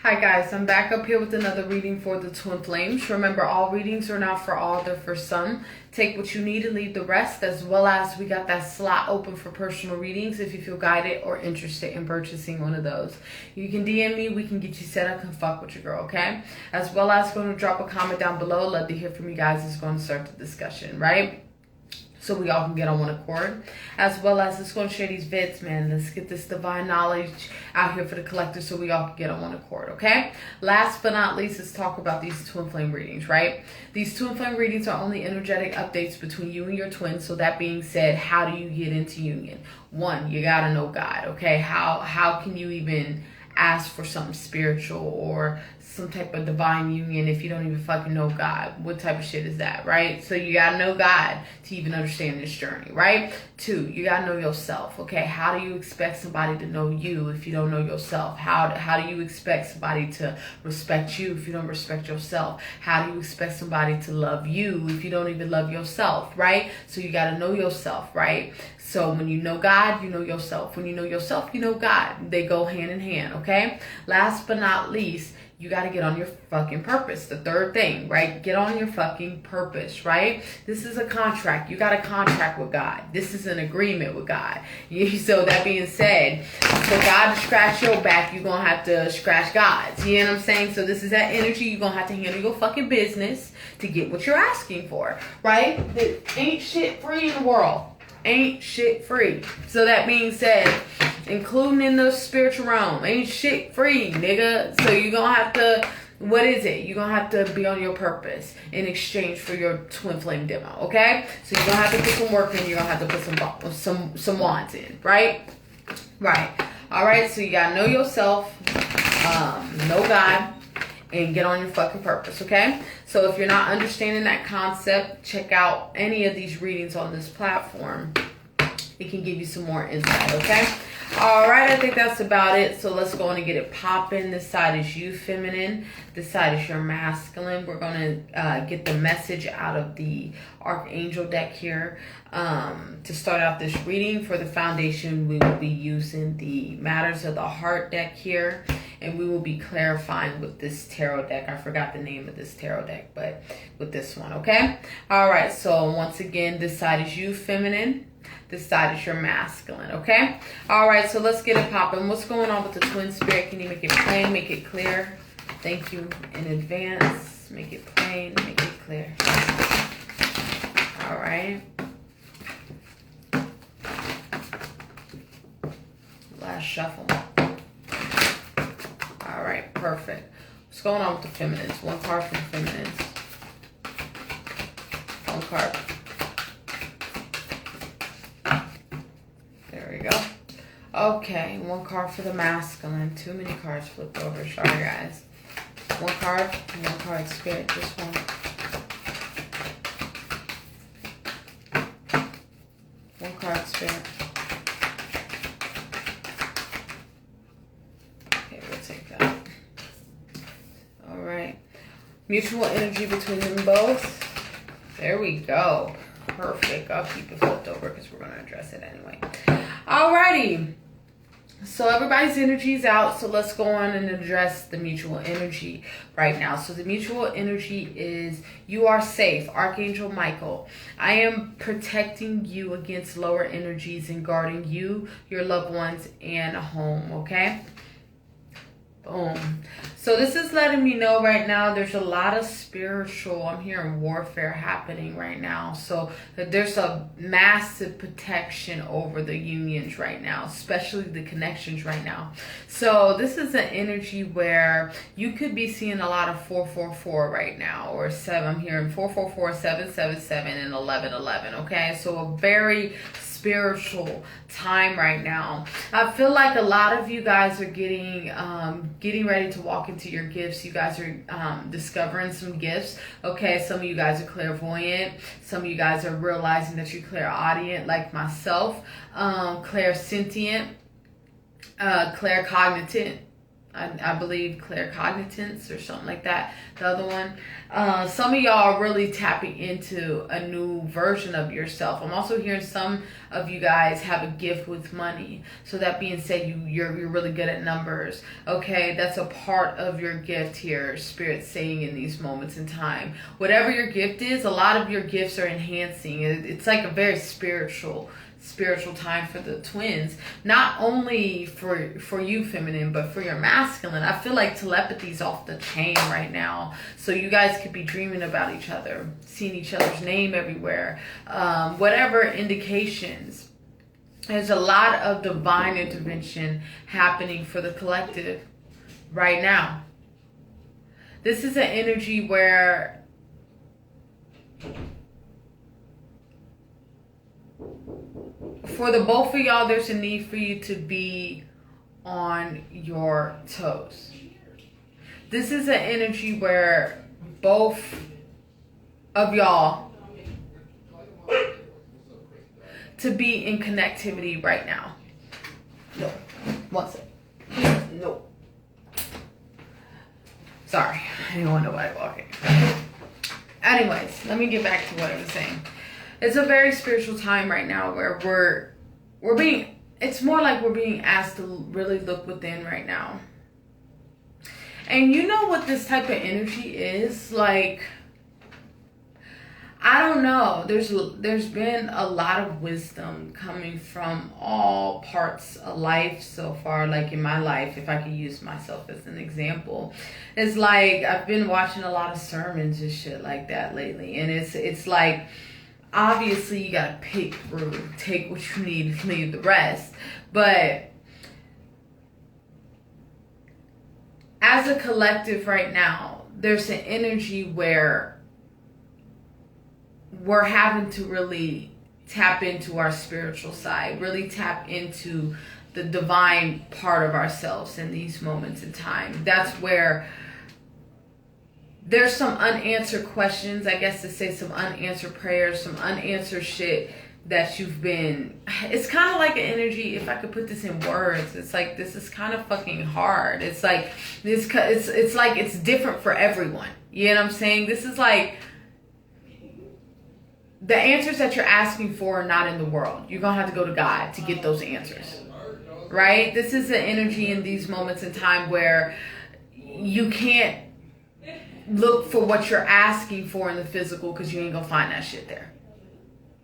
Hi guys, I'm back up here with another reading for the twin flames. Remember, all readings are not for all, they're for some. Take what you need and leave the rest, as well as we got that slot open for personal readings if you feel guided or interested in purchasing one of those. You can DM me, we can get you set up and fuck with your girl, okay? As well as going to drop a comment down below. Love to hear from you guys. It's going to start the discussion, right? So we all can get on one accord, as well as it's going to share these vids, man. Let's get this divine knowledge out here for the collector so we all can get on one accord, okay? Last but not least, let's talk about these twin flame readings, right? These twin flame readings are only energetic updates between you and your twin. So that being said, how do you get into union? One, you got to know God, okay? How can you even ask for something spiritual or some type of divine union if you don't even fucking know God? What type of shit is that, right? So you gotta know God to even understand this journey, right? Two, you gotta know yourself, okay? How do you expect somebody to know you if you don't know yourself? How do you expect somebody to respect you if you don't respect yourself? How do you expect somebody to love you if you don't even love yourself, right? So you gotta know yourself, right? So when you know God, you know yourself. When you know yourself, you know God. They go hand in hand, okay? Last but not least, you got to get on your fucking purpose. The third thing, right? Get on your fucking purpose, right? This is a contract. You got a contract with God. This is an agreement with God. So that being said, for God to scratch your back, you're going to have to scratch God's. You know what I'm saying? So this is that energy. You're going to have to handle your fucking business to get what you're asking for, right? There ain't shit free in the world. Ain't shit free. So that being said, including in the spiritual realm, ain't shit free, nigga. So you're gonna have to, what is it? You're gonna have to be on your purpose in exchange for your twin flame demo, okay? So you're gonna have to put some work in. You're gonna have to put some wands in, right? Right. All right. So you gotta know yourself, know God, and get on your fucking purpose, okay? So if you're not understanding that concept, check out any of these readings on this platform. It can give you some more insight, okay? All right, I think that's about it. So let's go on and get it popping. This side is you, feminine. This side is your masculine. We're going to get the message out of the Archangel deck here. To start out this reading for the foundation, we will be using the Matters of the Heart deck here. And we will be clarifying with this tarot deck. I forgot the name of this tarot deck, but with this one, okay? All right, so once again, this side is you, feminine. This side is your masculine, okay? All right, so let's get it popping. What's going on with the twin spirit? Can you make it plain, make it clear? Thank you in advance. Make it plain, make it clear. All right. Last shuffle. All right, perfect. What's going on with the feminines? One card for the feminines. One card. There we go. Okay, one card for the masculine. Too many cards flipped over. Sorry, guys. One card spirit. Just one. One card spirit. Mutual energy between them both. There we go. Perfect. I'll keep it flipped over because we're going to address it anyway. Alrighty. So everybody's energy is out. So let's go on and address the mutual energy right now. So the mutual energy is you are safe. Archangel Michael. I am protecting you against lower energies and guarding you, your loved ones, and a home. Okay? Boom. So this is letting me know right now there's a lot of spiritual, I'm hearing warfare happening right now. So there's a massive protection over the unions right now, especially the connections right now. So this is an energy where you could be seeing a lot of 444 right now, or 7. I'm hearing 444, 777, and 1111. Okay, so a very spiritual time right now. I feel like a lot of you guys are getting ready to walk into your gifts. You guys are discovering some gifts. Okay, some of you guys are clairvoyant. Some of you guys are realizing that you're clairaudient, like myself. Clairsentient, claircognizant. I believe claircognizance or something like that. The other one. Some of y'all are really tapping into a new version of yourself. I'm also hearing some of you guys have a gift with money. So that being said, you're really good at numbers. Okay, that's a part of your gift here. Spirit saying in these moments in time, whatever your gift is, a lot of your gifts are enhancing. It's like a very spiritual time for the twins, not only for you feminine, but for your masculine. I feel like telepathy's off the chain right now, so you guys could be dreaming about each other, seeing each other's name everywhere, whatever indications. There's a lot of divine intervention happening for the collective right now. This is an energy where for the both of y'all, there's a need for you to be on your toes. This is an energy where both of y'all to be in connectivity right now. No, one second. No. Sorry, I didn't want nobody walking. Anyways, let me get back to what I was saying. It's a very spiritual time right now where we're being, it's more like we're being asked to really look within right now. And you know what this type of energy is? Like, I don't know. There's been a lot of wisdom coming from all parts of life so far. Like in my life, if I could use myself as an example, it's like I've been watching a lot of sermons and shit like that lately. And it's like, obviously you gotta pick through, take what you need, leave the rest. But as a collective right now, there's an energy where we're having to really tap into our spiritual side, really tap into the divine part of ourselves in these moments in time. That's where there's some unanswered questions, I guess to say, some unanswered prayers, some unanswered shit that you've been, it's kind of like an energy, if I could put this in words, it's like, this is kind of fucking hard. It's like, it's like, it's different for everyone. You know what I'm saying? This is like, the answers that you're asking for are not in the world. You're going to have to go to God to get those answers. Right? This is an energy in these moments in time where you can't look for what you're asking for in the physical because you ain't going to find that shit there.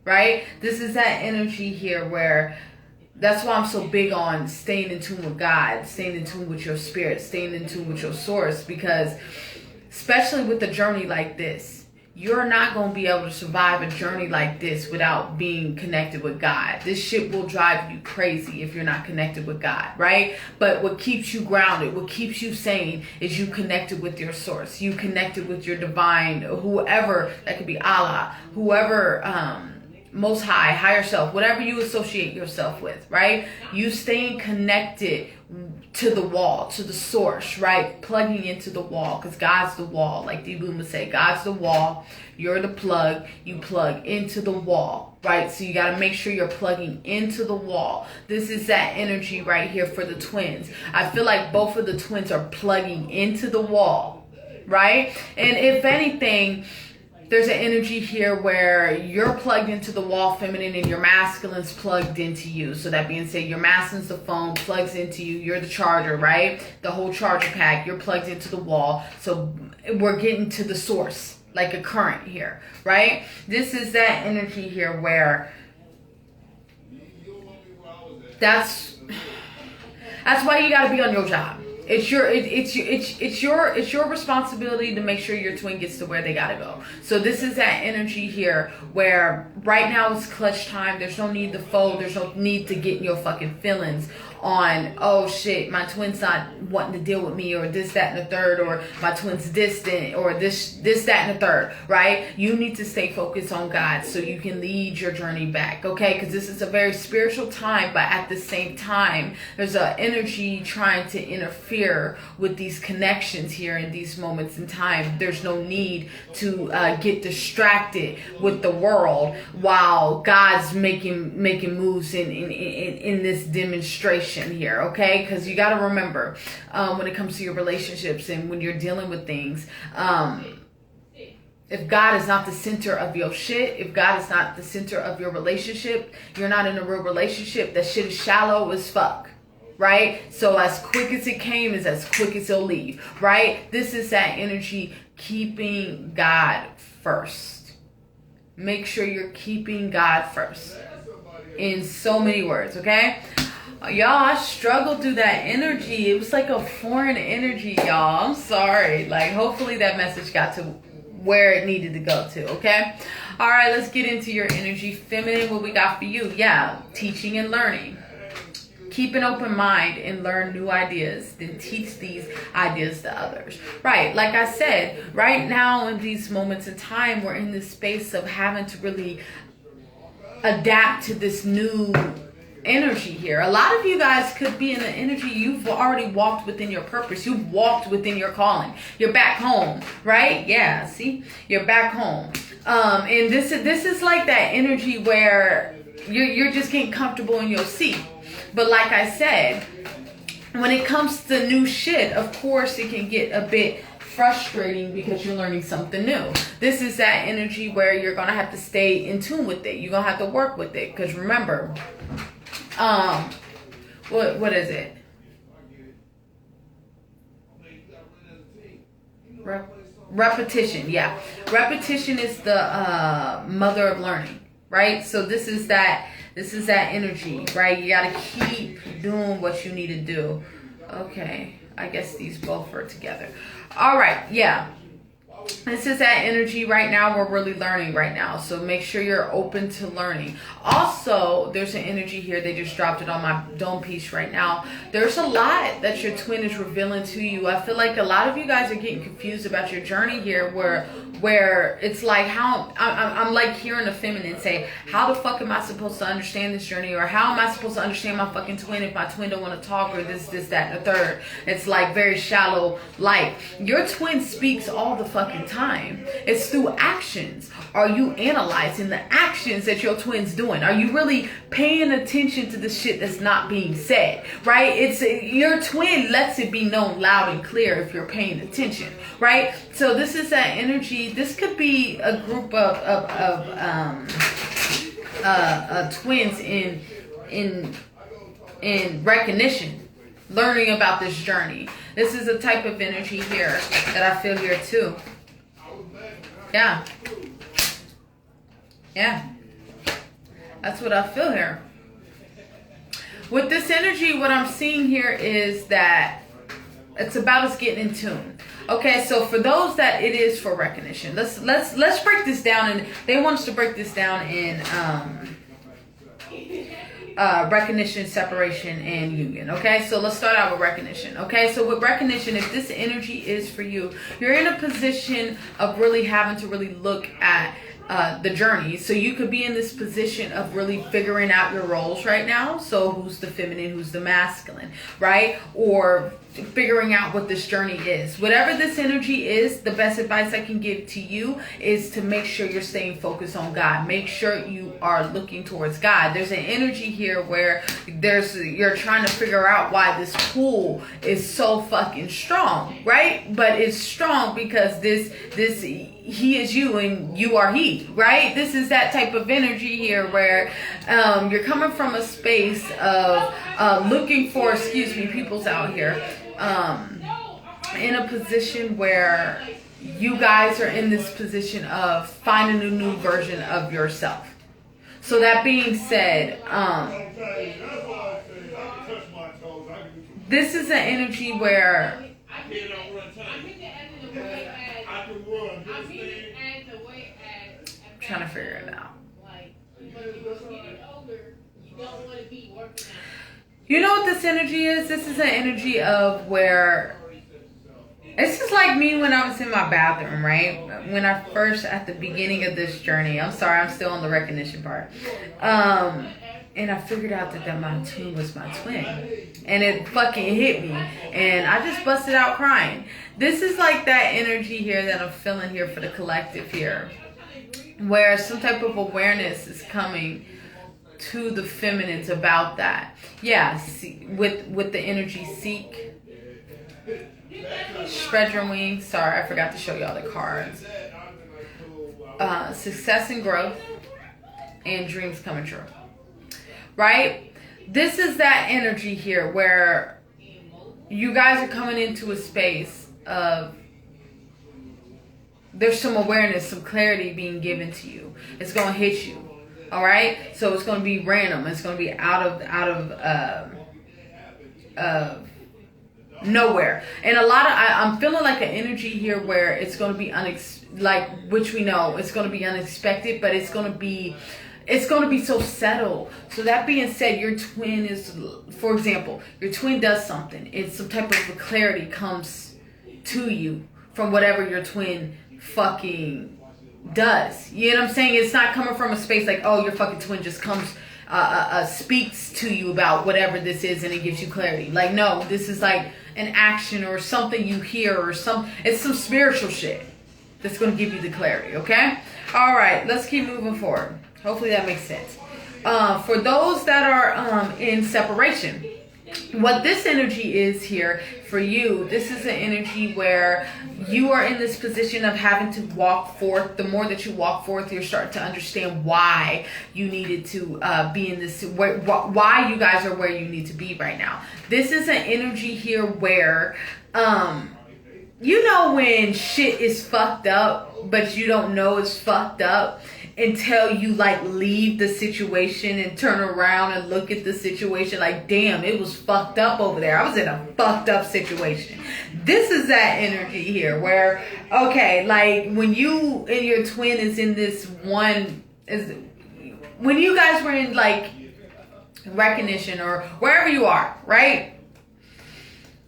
Right? This is that energy here where that's why I'm so big on staying in tune with God, staying in tune with your spirit, staying in tune with your source, because especially with a journey like this, you're not going to be able to survive a journey like this without being connected with God. This shit will drive you crazy if you're not connected with God, right? But what keeps you grounded, what keeps you sane is you connected with your source. You connected with your divine, whoever, that could be Allah, whoever, Most High, higher self, whatever you associate yourself with, right? You staying connected to the wall, to the source, right? Plugging into the wall, because God's the wall. Like D-Boom would say, God's the wall, you're the plug, you plug into the wall, right? So you got to make sure you're plugging into the wall. This is that energy right here for the twins. I feel like both of the twins are plugging into the wall, right? And if anything, there's an energy here where you're plugged into the wall, feminine, and your masculine's plugged into you. So that being said, your masculine's the phone, plugs into you. You're the charger, right? The whole charger pack. You're plugged into the wall. So we're getting to the source, like a current here, right? This is that energy here where that's why you got to be on your job. It's your responsibility to make sure your twin gets to where they gotta go. So this is that energy here where right now it's clutch time. There's no need to fold. There's no need to get in your fucking feelings on, oh shit, my twin's not wanting to deal with me, or this, that, and the third, or my twin's distant, or this, that, and the third, right? You need to stay focused on God so you can lead your journey back, okay? Because this is a very spiritual time, but at the same time, there's an energy trying to interfere with these connections here in these moments in time. There's no need to get distracted with the world while God's making moves in this demonstration separation here, okay? Because you got to remember, when it comes to your relationships and when you're dealing with things, if God is not the center of your shit, if God is not the center of your relationship, you're not in a real relationship. That shit is shallow as fuck, right? So as quick as it came is as quick as it'll leave, right? This is that energy, keeping God first. Make sure you're keeping God first. In so many words, okay? Y'all, I struggled through that energy. It was like a foreign energy, y'all. I'm sorry. Like, hopefully that message got to where it needed to go to, okay? All right, let's get into your energy. Feminine, what we got for you? Yeah, teaching and learning. Keep an open mind and learn new ideas. Then teach these ideas to others. Right, like I said, right now in these moments in time, we're in this space of having to really adapt to this new energy here. A lot of you guys could be in the energy, you've already walked within your purpose. You've walked within your calling. You're back home, right? Yeah, see? You're back home. And this is like that energy where you're just getting comfortable in your seat. But like I said, when it comes to new shit, of course it can get a bit frustrating because you're learning something new. This is that energy where you're going to have to stay in tune with it. You're going to have to work with it. Because remember, what is it? Repetition. Yeah. Repetition is the mother of learning, right? So this is that energy, right? You got to keep doing what you need to do. Okay. I guess these both are together. All right. Yeah. This is that energy right now. We're really learning right now. So make sure you're open to learning. Also, there's an energy here. They just dropped it on my dome piece right now. There's a lot that your twin is revealing to you. I feel like a lot of you guys are getting confused about your journey here where it's like how I'm like hearing the feminine say, how the fuck am I supposed to understand this journey? Or how am I supposed to understand my fucking twin if my twin don't want to talk or this, that, and the third? It's like very shallow light. Your twin speaks all the fucking time. It's through actions. Are you analyzing the actions that your twin's doing? Are you really paying attention to the shit that's not being said? Right? It's your twin lets it be known loud and clear if you're paying attention. Right? So this is that energy. This could be a group of twins in recognition, learning about this journey. This is a type of energy here that I feel here too. Yeah. Yeah. That's what I feel here. With this energy, what I'm seeing here is that it's about us getting in tune. Okay, so for those that it is for recognition, let's break this down, and they want us to break this down in recognition, separation, and union. Okay, so let's start out with recognition. Okay, so with recognition, if this energy is for you, you're in a position of really having to really look at the journey. So you could be in this position of really figuring out your roles right now. So who's the feminine, who's the masculine, right? Or figuring out what this journey is. Whatever this energy is, the best advice I can give to you is to make sure you're staying focused on God. Make sure you are looking towards God. There's an energy here where you're trying to figure out why this pull is so fucking strong, right? But it's strong because this he is you and you are he, right? This is that type of energy here where you're coming from a space of looking for, people's out here, in a position where you guys are in this position of finding a new version of yourself. So that being said, this is an energy where I'm trying to figure it out. You know what this energy is? This is an energy of where it's just like me when I was in my bathroom, right? When I first, at the beginning of this journey, I'm sorry, I'm still on the recognition part. And I figured out that my twin was my twin. And it fucking hit me. And I just busted out crying. This is like that energy here that I'm feeling here for the collective here. Where some type of awareness is coming to the feminines about that. Yeah, with the energy seek. Spread your wings. Sorry, I forgot to show y'all the cards. Success and growth. And dreams coming true. Right? This is that energy here where you guys are coming into a space of there's some awareness, some clarity being given to you. It's going to hit you. All right? So it's going to be random. It's going to be out of nowhere. And a lot of I'm feeling like an energy here where it's going to be which we know it's going to be unexpected, but it's going to be so settled. So that being said, your twin is, for example, your twin does something. It's some type of clarity comes to you from whatever your twin fucking does. You know what I'm saying? It's not coming from a space like, oh, your fucking twin just comes, speaks to you about whatever this is and it gives you clarity. Like, no, this is like an action or something you hear or it's some spiritual shit that's going to give you the clarity, okay? All right, let's keep moving forward. Hopefully that makes sense. For those that are in separation, what this energy is here for you, this is an energy where you are in this position of having to walk forth. The more that you walk forth, you're starting to understand why you needed to be in this, why you guys are where you need to be right now. This is an energy here where, you know when shit is fucked up, but you don't know it's fucked up until you like leave the situation and turn around and look at the situation like, damn, it was fucked up over there. I was in a fucked up situation. This is that energy here where, okay, like when you and your twin is in this one, when you guys were in like recognition or wherever you are, right?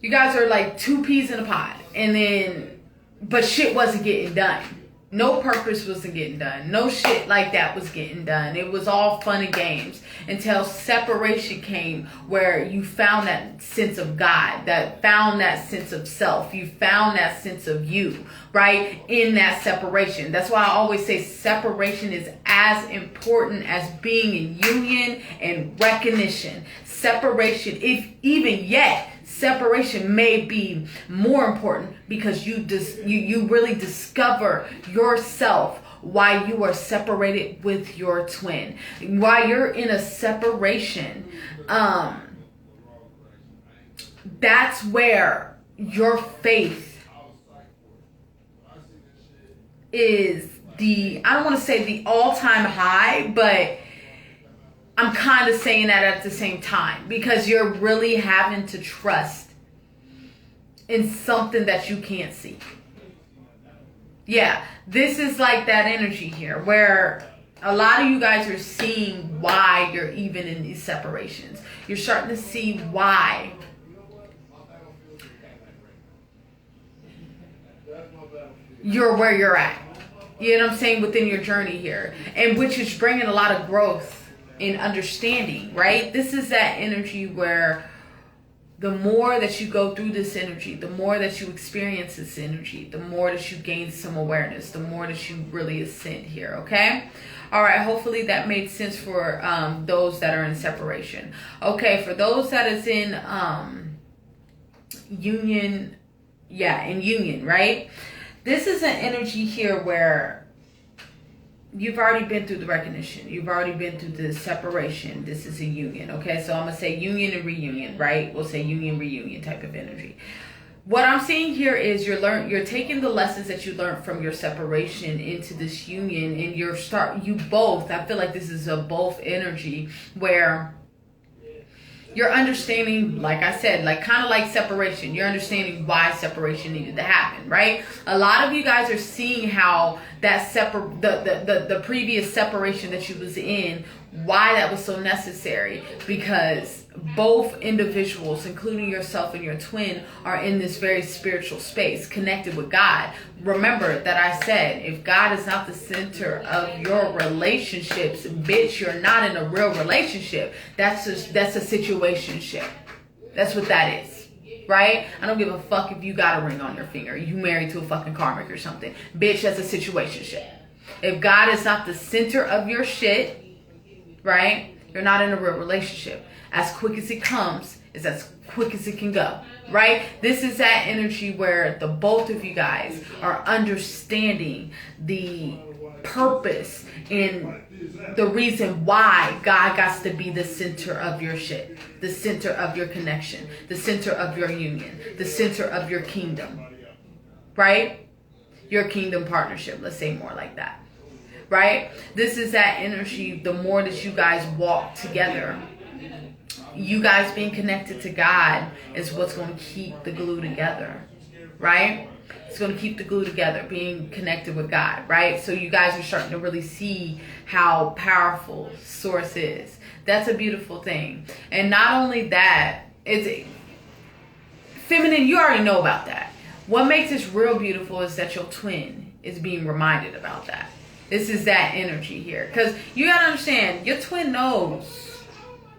You guys are like two peas in a pod, and then, but shit wasn't getting done. No purpose wasn't getting done. No shit like that was getting done. It was all fun and games until separation came, where you found that sense of God, that found that sense of self. You found that sense of you, right? In that separation. That's why I always say separation is as important as being in union and recognition. Separation, if even yet, separation may be more important because you really discover yourself while you are separated with your twin. While you're in a separation, that's where your faith is I don't want to say the all-time high, but I'm kind of saying that at the same time, because you're really having to trust in something that you can't see. Yeah, this is like that energy here where a lot of you guys are seeing why you're even in these separations. You're starting to see why. You're where you're at. You know what I'm saying? Within your journey here. And which is bringing a lot of growth in understanding, right? This is that energy where the more that you go through this energy, the more that you experience this energy, the more that you gain some awareness, the more that you really ascend here, okay? All right, hopefully that made sense for those that are in separation. Okay, for those that is in union, in union, right? This is an energy here where you've already been through the recognition. You've already been through the separation. This is a union, okay? So I'm going to say union and reunion, right? We'll say union, reunion type of energy. What I'm seeing here is you're taking the lessons that you learned from your separation into this union, and I feel like this is a both energy where you're understanding, like I said, like kind of like separation. You're understanding why separation needed to happen, right? A lot of you guys are seeing how that the previous separation that you was in, why that was so necessary, because both individuals, including yourself and your twin, are in this very spiritual space, connected with God. Remember that I said, if God is not the center of your relationships, bitch, you're not in a real relationship. That's a situationship. That's what that is. Right? I don't give a fuck if you got a ring on your finger. You married to a fucking karmic or something. Bitch, that's a situationship. If God is not the center of your shit, right? You're not in a real relationship. As quick as it comes is as quick as it can go, right? This is that energy where the both of you guys are understanding the purpose and the reason why God got to be the center of your shit, the center of your connection, the center of your union, the center of your kingdom, right? Your kingdom partnership, let's say more like that, right? This is that energy. The more that you guys walk together, you guys being connected to God is what's going to keep the glue together, right? It's going to keep the glue together, being connected with God, right? So you guys are starting to really see how powerful Source is. That's a beautiful thing. And not only that, it's feminine, you already know about that. What makes this real beautiful is that your twin is being reminded about that. This is that energy here. Because you got to understand, your twin knows.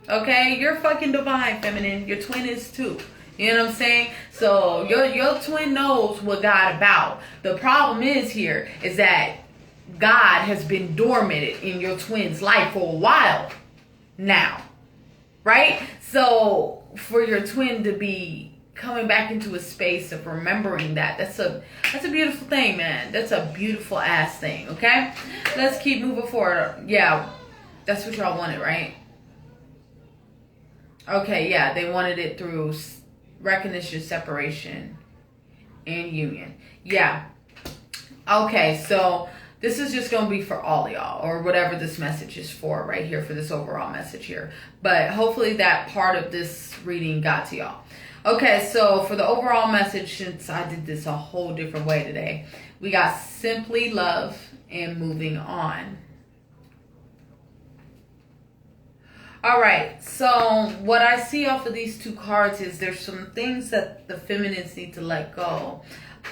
Okay? You're fucking divine, feminine. Your twin is too. You know what I'm saying? So your twin knows what God about. The problem is here is that God has been dormant in your twin's life for a while now. Right? So for your twin to be coming back into a space of remembering that's a beautiful thing, man. That's a beautiful ass thing, okay? Let's keep moving forward. Yeah, that's what y'all wanted, right? Okay, yeah, they wanted it through recognition, separation, and union. Yeah. Okay, so this is just going to be for all y'all, or whatever this message is for right here, for this overall message here. But hopefully that part of this reading got to y'all. Okay, so for the overall message, since I did this a whole different way today, we got simply love and moving on. All right, so what I see off of these two cards is there's some things that the feminines need to let go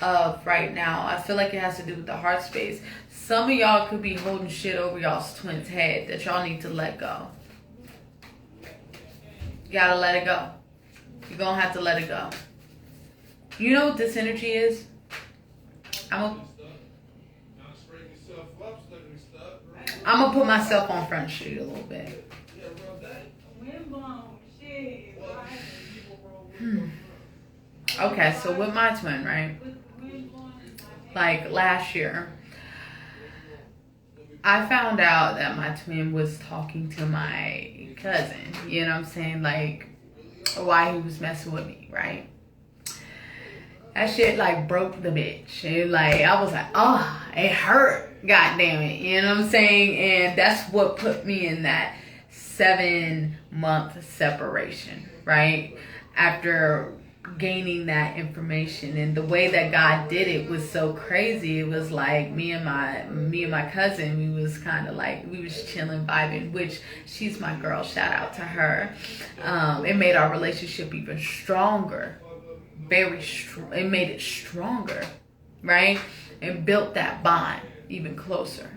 of right now. I feel like it has to do with the heart space. Some of y'all could be holding shit over y'all's twin's head that y'all need to let go. You gotta let it go. You're gonna have to let it go. You know what this energy is? I'm gonna put myself on Front Street a little bit. Okay, so with my twin, right? Like last year, I found out that my twin was talking to my cousin. You know what I'm saying? Like, why he was messing with me, right? That shit like broke the bitch. And like, I was like, oh, it hurt. God damn it. You know what I'm saying? And that's what put me in that 7-month separation, right? After gaining that information, and the way that God did it was so crazy. It was like me and my cousin, we was kind of like, we was chilling, vibing, which she's my girl, shout out to her. It made our relationship even stronger, it made it stronger, right? And built that bond even closer.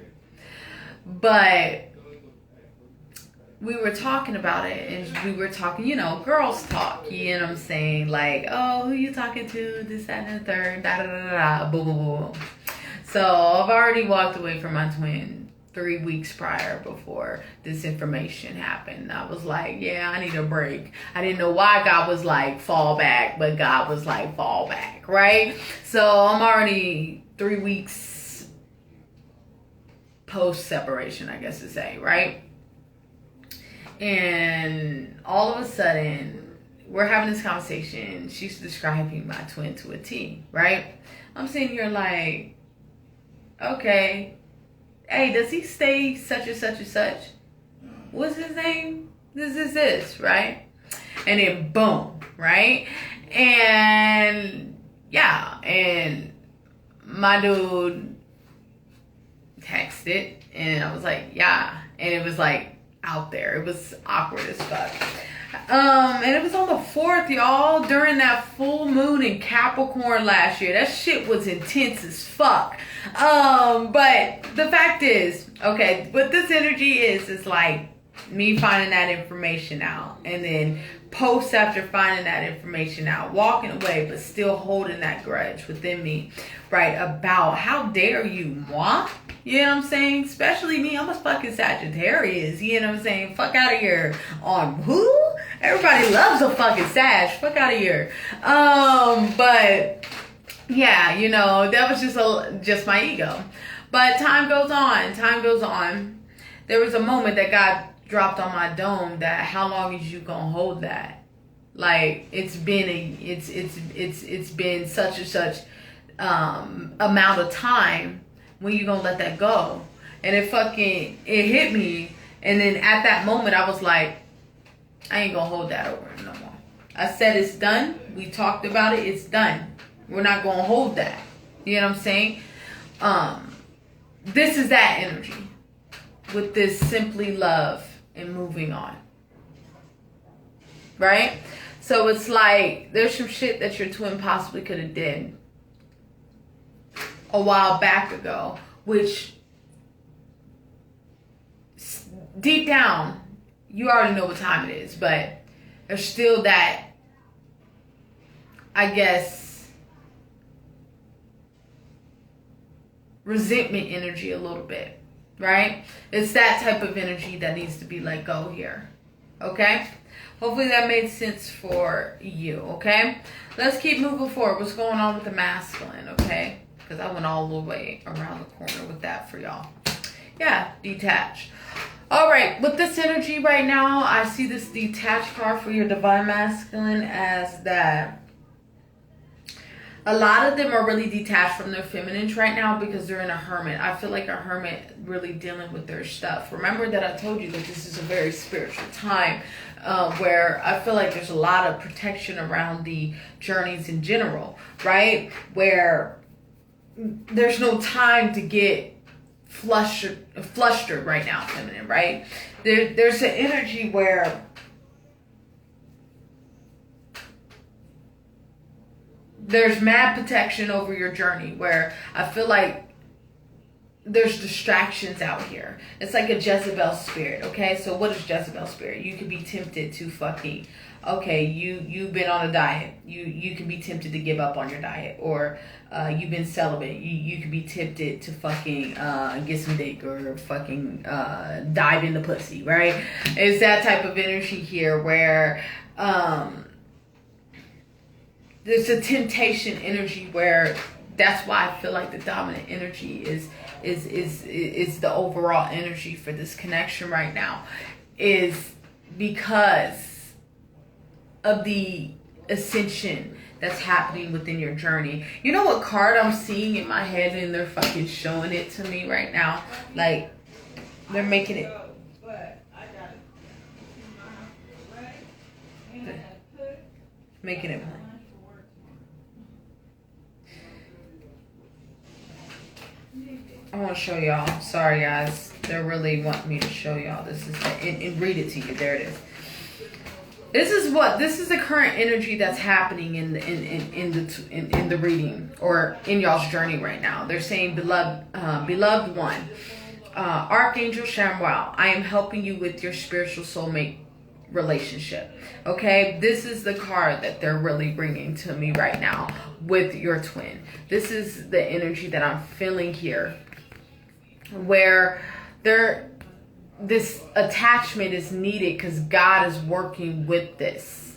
But we were talking about it, and we were talking, you know, girls talk, you know what I'm saying? Like, oh, who you talking to? This, that, and the third, da, da, da, da, boom, boom, boom. So I've already walked away from my twin 3 weeks prior before this information happened. I was like, yeah, I need a break. I didn't know why God was like, fall back, but God was like, fall back, right? So I'm already 3 weeks post-separation, I guess to say, right? And all of a sudden, we're having this conversation. She's describing my twin to a T, right? I'm sitting here like, okay, hey, does he stay such and such and such? What's his name? This, right? And then boom, right? And yeah, and my dude texted, and I was like, yeah. And it was like, out there. It was awkward as fuck. And it was on the 4th, y'all, during that full moon in Capricorn last year. That shit was intense as fuck. But the fact is, okay, what this energy is like me finding that information out and then post after finding that information out, walking away, but still holding that grudge within me, right? About how dare you, moi? You know what I'm saying? Especially me, I'm a fucking Sagittarius. You know what I'm saying? Fuck out of here. On who? Everybody loves a fucking Sag. Fuck out of here. But yeah, you know, that was just my ego. But time goes on. Time goes on. There was a moment that God dropped on my dome that how long is you gonna hold that? Like it's been such and such amount of time. When you gonna let that go? And it hit me. And then at that moment I was like, I ain't gonna hold that over no more. I said it's done. We talked about it. It's done. We're not gonna hold that. You know what I'm saying? This is that energy with this simply love and moving on. Right? So it's like there's some shit that your twin possibly could have did a while back ago, which deep down you already know what time it is, but there's still that, I guess, resentment energy a little bit, right? It's that type of energy that needs to be let go here. Okay? Hopefully that made sense for you. Okay? Let's keep moving forward. What's going on with the masculine? Okay? Because I went all the way around the corner with that for y'all. Yeah, detach. All right, with this energy right now, I see this detached card for your divine masculine as that a lot of them are really detached from their feminines right now because they're in a hermit. I feel like a hermit really dealing with their stuff. Remember that I told you that this is a very spiritual time where I feel like there's a lot of protection around the journeys in general, right? Where there's no time to get flustered right now, feminine, right? There's an energy where there's mad protection over your journey, where I feel like there's distractions out here. It's like a Jezebel spirit, okay? So what is Jezebel spirit? You could be tempted to fucking, okay, you've been on a diet. You can be tempted to give up on your diet, or you've been celibate. You could be tempted to fucking get some dick or fucking dive in the pussy, right? It's that type of energy here where there's a temptation energy where that's why I feel like the dominant energy is the overall energy for this connection right now, is because of the ascension that's happening within your journey. You know what card I'm seeing in my head, and they're fucking showing it to me right now? Like, they're making it. Making it plain. I want to show y'all. Sorry, guys. They really want me to show y'all. This is and read it to you. There it is. This is the current energy that's happening in the reading or in y'all's journey right now. They're saying, beloved one, Archangel Chamuel, I am helping you with your spiritual soulmate relationship. Okay, this is the card that they're really bringing to me right now with your twin. This is the energy that I'm feeling here, where this attachment is needed because God is working with this.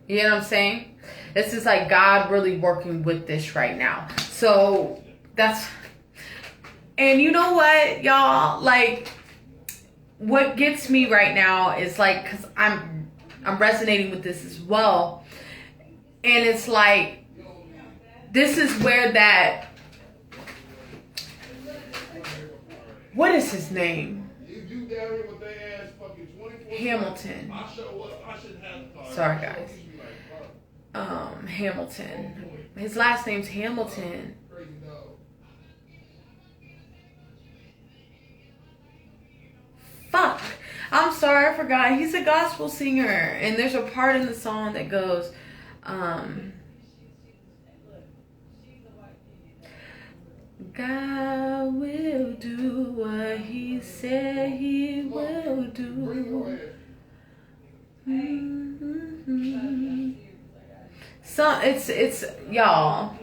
You know what I'm saying? This is like God really working with this right now. So that's, and you know what, y'all, like, what gets me right now is like, because I'm resonating with this as well, and it's like, this is where that, what is his name? Hamilton. Sorry, guys. Hamilton. His last name's Hamilton. Fuck. I'm sorry, I forgot. He's a gospel singer. And there's a part in the song that goes, God will do what he said he will do. So it's y'all.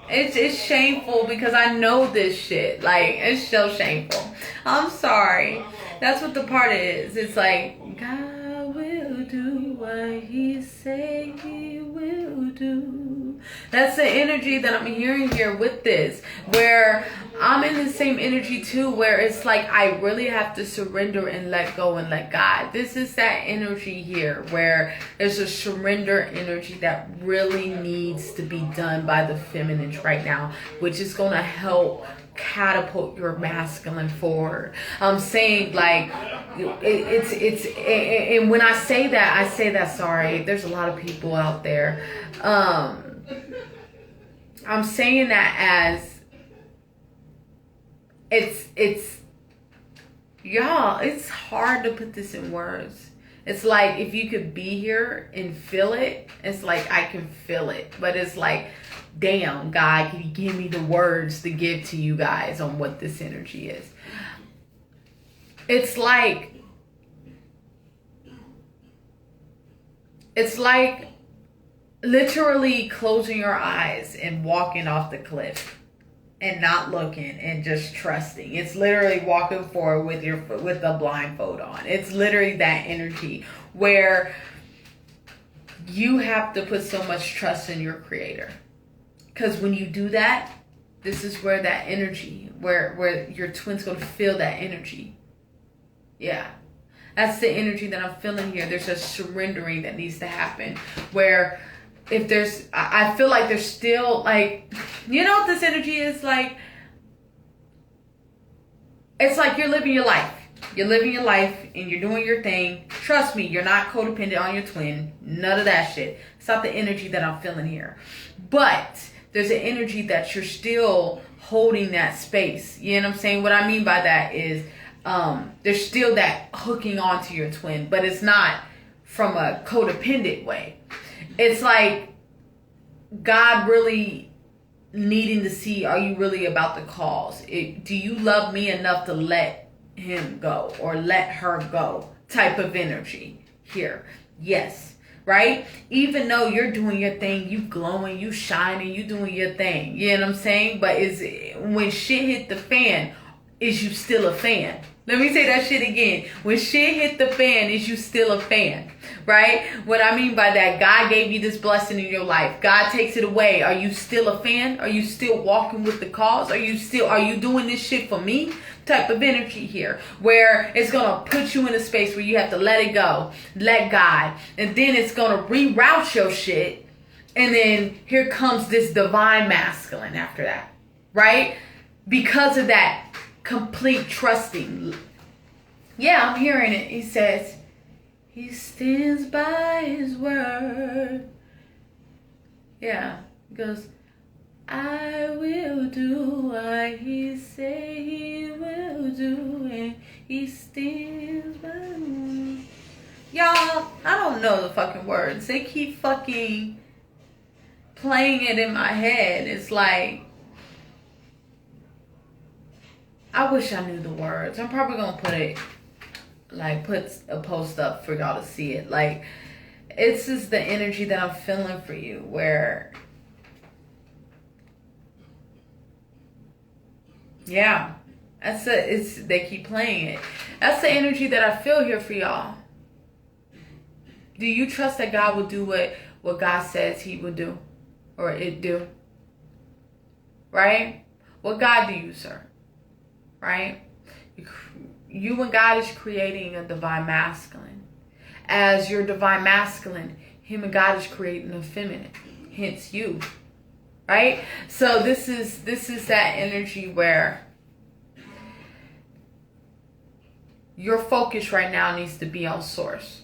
It's shameful because I know this shit. Like, it's so shameful. I'm sorry. That's what the part is. It's like, God will do what he say he will do. That's the energy that I'm hearing here with this. Where I'm in the same energy too, where it's like I really have to surrender and let go and let God. This is that energy here where there's a surrender energy that really needs to be done by the feminine right now, which is going to help catapult your masculine forward. I'm saying, like, it's and when I say that, sorry, there's a lot of people out there. I'm saying that as it's y'all, it's hard to put this in words. It's like if you could be here and feel it, it's like I can feel it. But it's like, damn, God, can you give me the words to give to you guys on what this energy is? It's like literally closing your eyes and walking off the cliff and not looking and just trusting. It's literally walking forward with the blindfold on. It's literally that energy where you have to put so much trust in your creator. Because when you do that, this is where that energy, where your twin's going to feel that energy. Yeah. That's the energy that I'm feeling here. There's a surrendering that needs to happen. Where if there's, I feel like there's still like, you know what this energy is like? It's like you're living your life. You're living your life and you're doing your thing. Trust me, you're not codependent on your twin. None of that shit. It's not the energy that I'm feeling here. But there's an energy that you're still holding that space. You know what I'm saying? What I mean by that is there's still that hooking onto your twin, but it's not from a codependent way. It's like God really needing to see, are you really about the cause? Do you love me enough to let him go or let her go type of energy here? Yes. Right? Even though you're doing your thing, you glowing, you shining, you doing your thing. You know what I'm saying? But when shit hit the fan, is you still a fan? Let me say that shit again. When shit hit the fan, is you still a fan? Right? What I mean by that, God gave you this blessing in your life. God takes it away. Are you still a fan? Are you still walking with the cause? Are you doing this shit for me? Type of energy here, where it's gonna put you in a space where you have to let it go, let God, and then it's gonna reroute your shit, and then here comes this divine masculine after that, right? Because of that complete trusting. Yeah, I'm hearing it. He says he stands by his word. Yeah, he goes, I will do what he say he will do, and he stands by me. Y'all, I don't know the fucking words. They keep fucking playing it in my head. It's like, I wish I knew the words. I'm probably gonna put a post up for y'all to see it. Like, it's just the energy that I'm feeling for you, where yeah, they keep playing it. That's the energy that I feel here for y'all. Do you trust that God will do what God says he will do? Or it do? Right? What God do you serve? Right? You and God is creating a divine masculine. As your divine masculine, him and God is creating a feminine. Hence you. Right? So this is that energy where your focus right now needs to be on source.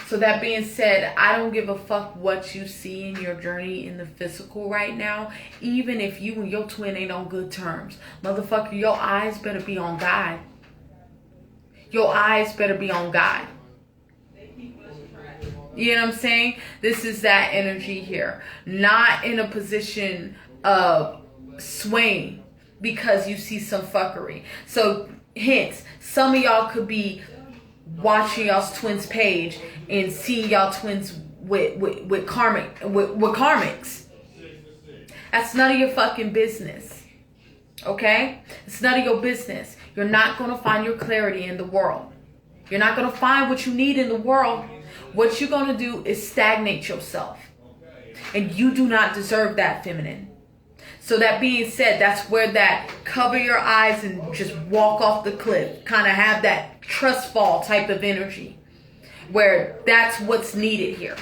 So that being said, I don't give a fuck what you see in your journey in the physical right now. Even if you and your twin ain't on good terms. Motherfucker, your eyes better be on God. Your eyes better be on God. You know what I'm saying? This is that energy here. Not in a position of swaying because you see some fuckery. So hence, some of y'all could be watching y'all's twins page and seeing y'all twins with karmics. That's none of your fucking business. Okay? It's none of your business. You're not going to find your clarity in the world. You're not going to find what you need in the world. What you're going to do is stagnate yourself. And you do not deserve that, feminine. So that being said, that's where that cover your eyes and just walk off the cliff, kind of have that trust fall type of energy, where that's what's needed here.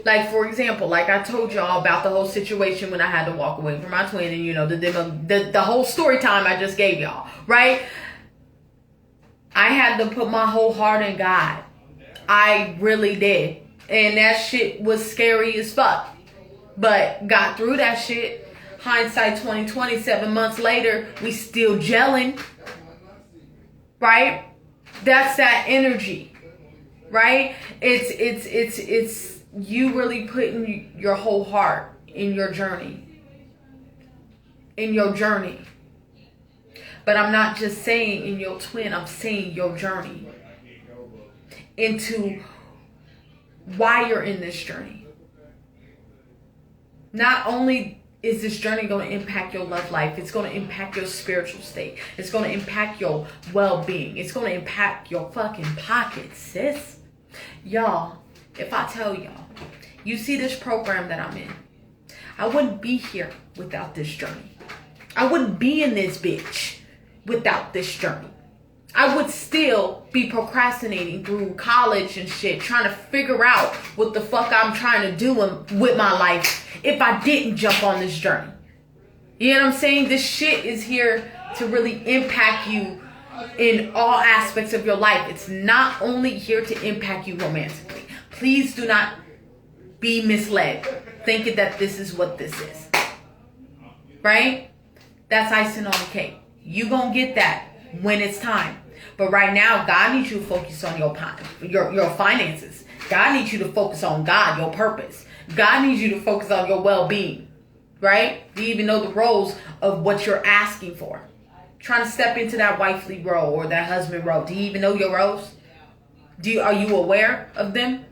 Like, for example, like I told y'all about the whole situation when I had to walk away from my twin, and you know, the whole story time I just gave y'all, right? I had to put my whole heart in God. I really did. And that shit was scary as fuck. But got through that shit. Hindsight 2020, 7 months later, we still gelling. Right? That's that energy. Right? It's you really putting your whole heart in your journey. In your journey. But I'm not just saying in your twin, I'm saying your journey. Into why you're in this journey. Not only is this journey going to impact your love life, it's going to impact your spiritual state. It's going to impact your well-being. It's going to impact your fucking pockets, sis. Y'all, if I tell y'all, you see this program that I'm in, I wouldn't be here without this journey. I wouldn't be in this bitch without this journey. I would still be procrastinating through college and shit, trying to figure out what the fuck I'm trying to do with my life if I didn't jump on this journey. You know what I'm saying? This shit is here to really impact you in all aspects of your life. It's not only here to impact you romantically. Please do not be misled thinking that this is what this is. Right? That's icing on the cake. You gonna get that when it's time. But right now, God needs you to focus on your finances. God needs you to focus on God, your purpose. God needs you to focus on your well-being. Right? Do you even know the roles of what you're asking for? Trying to step into that wifely role or that husband role. Do you even know your roles? Are you aware of them?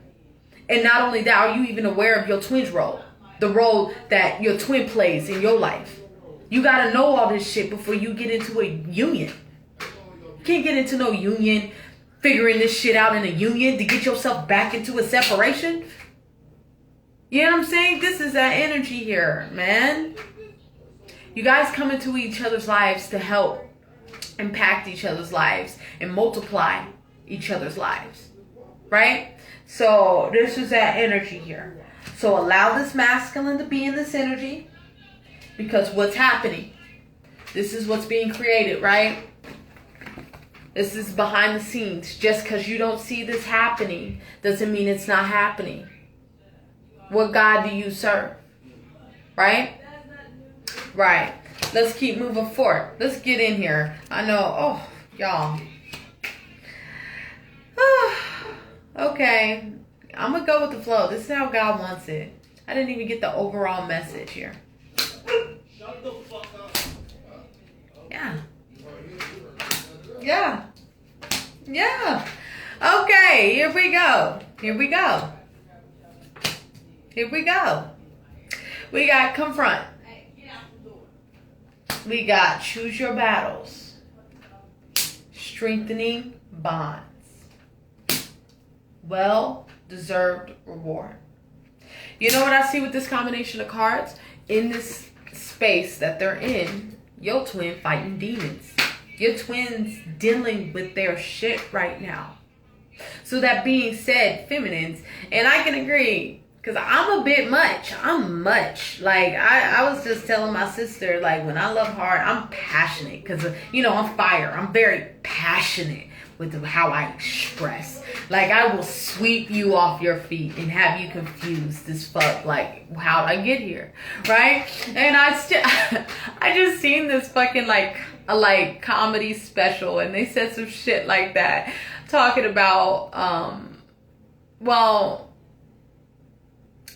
And not only that, are you even aware of your twin's role? The role that your twin plays in your life. You got to know all this shit before you get into a union. You can't get into no union figuring this shit out in a union to get yourself back into a separation. You know what I'm saying? This is that energy here, man. You guys come into each other's lives to help impact each other's lives and multiply each other's lives. Right? So this is that energy here. So allow this masculine to be in this energy. Because what's happening? This is what's being created, right? This is behind the scenes. Just because you don't see this happening doesn't mean it's not happening. What God do you serve? Right? Right. Let's keep moving forward. Let's get in here. I know. Oh, y'all. Okay. I'm going to go with the flow. This is how God wants it. I didn't even get the overall message here. Shut the fuck up. Yeah. Yeah. Yeah. Okay, here we go. Here we go. Here we go. We got confront. We got choose your battles. Strengthening bonds. Well-deserved reward. You know what I see with this combination of cards? In this space that they're in, your twin fighting demons. Your twin's dealing with their shit right now. So that being said, feminines, and I can agree, because I'm a bit much. I'm much. Like, I was just telling my sister, like, when I love hard, I'm passionate. Because, you know, I'm fire. I'm very passionate with how I express. Like, I will sweep you off your feet and have you confused as fuck. Like, how'd I get here? Right? And I just seen this fucking, a comedy special. And they said some shit like that. Talking about, well,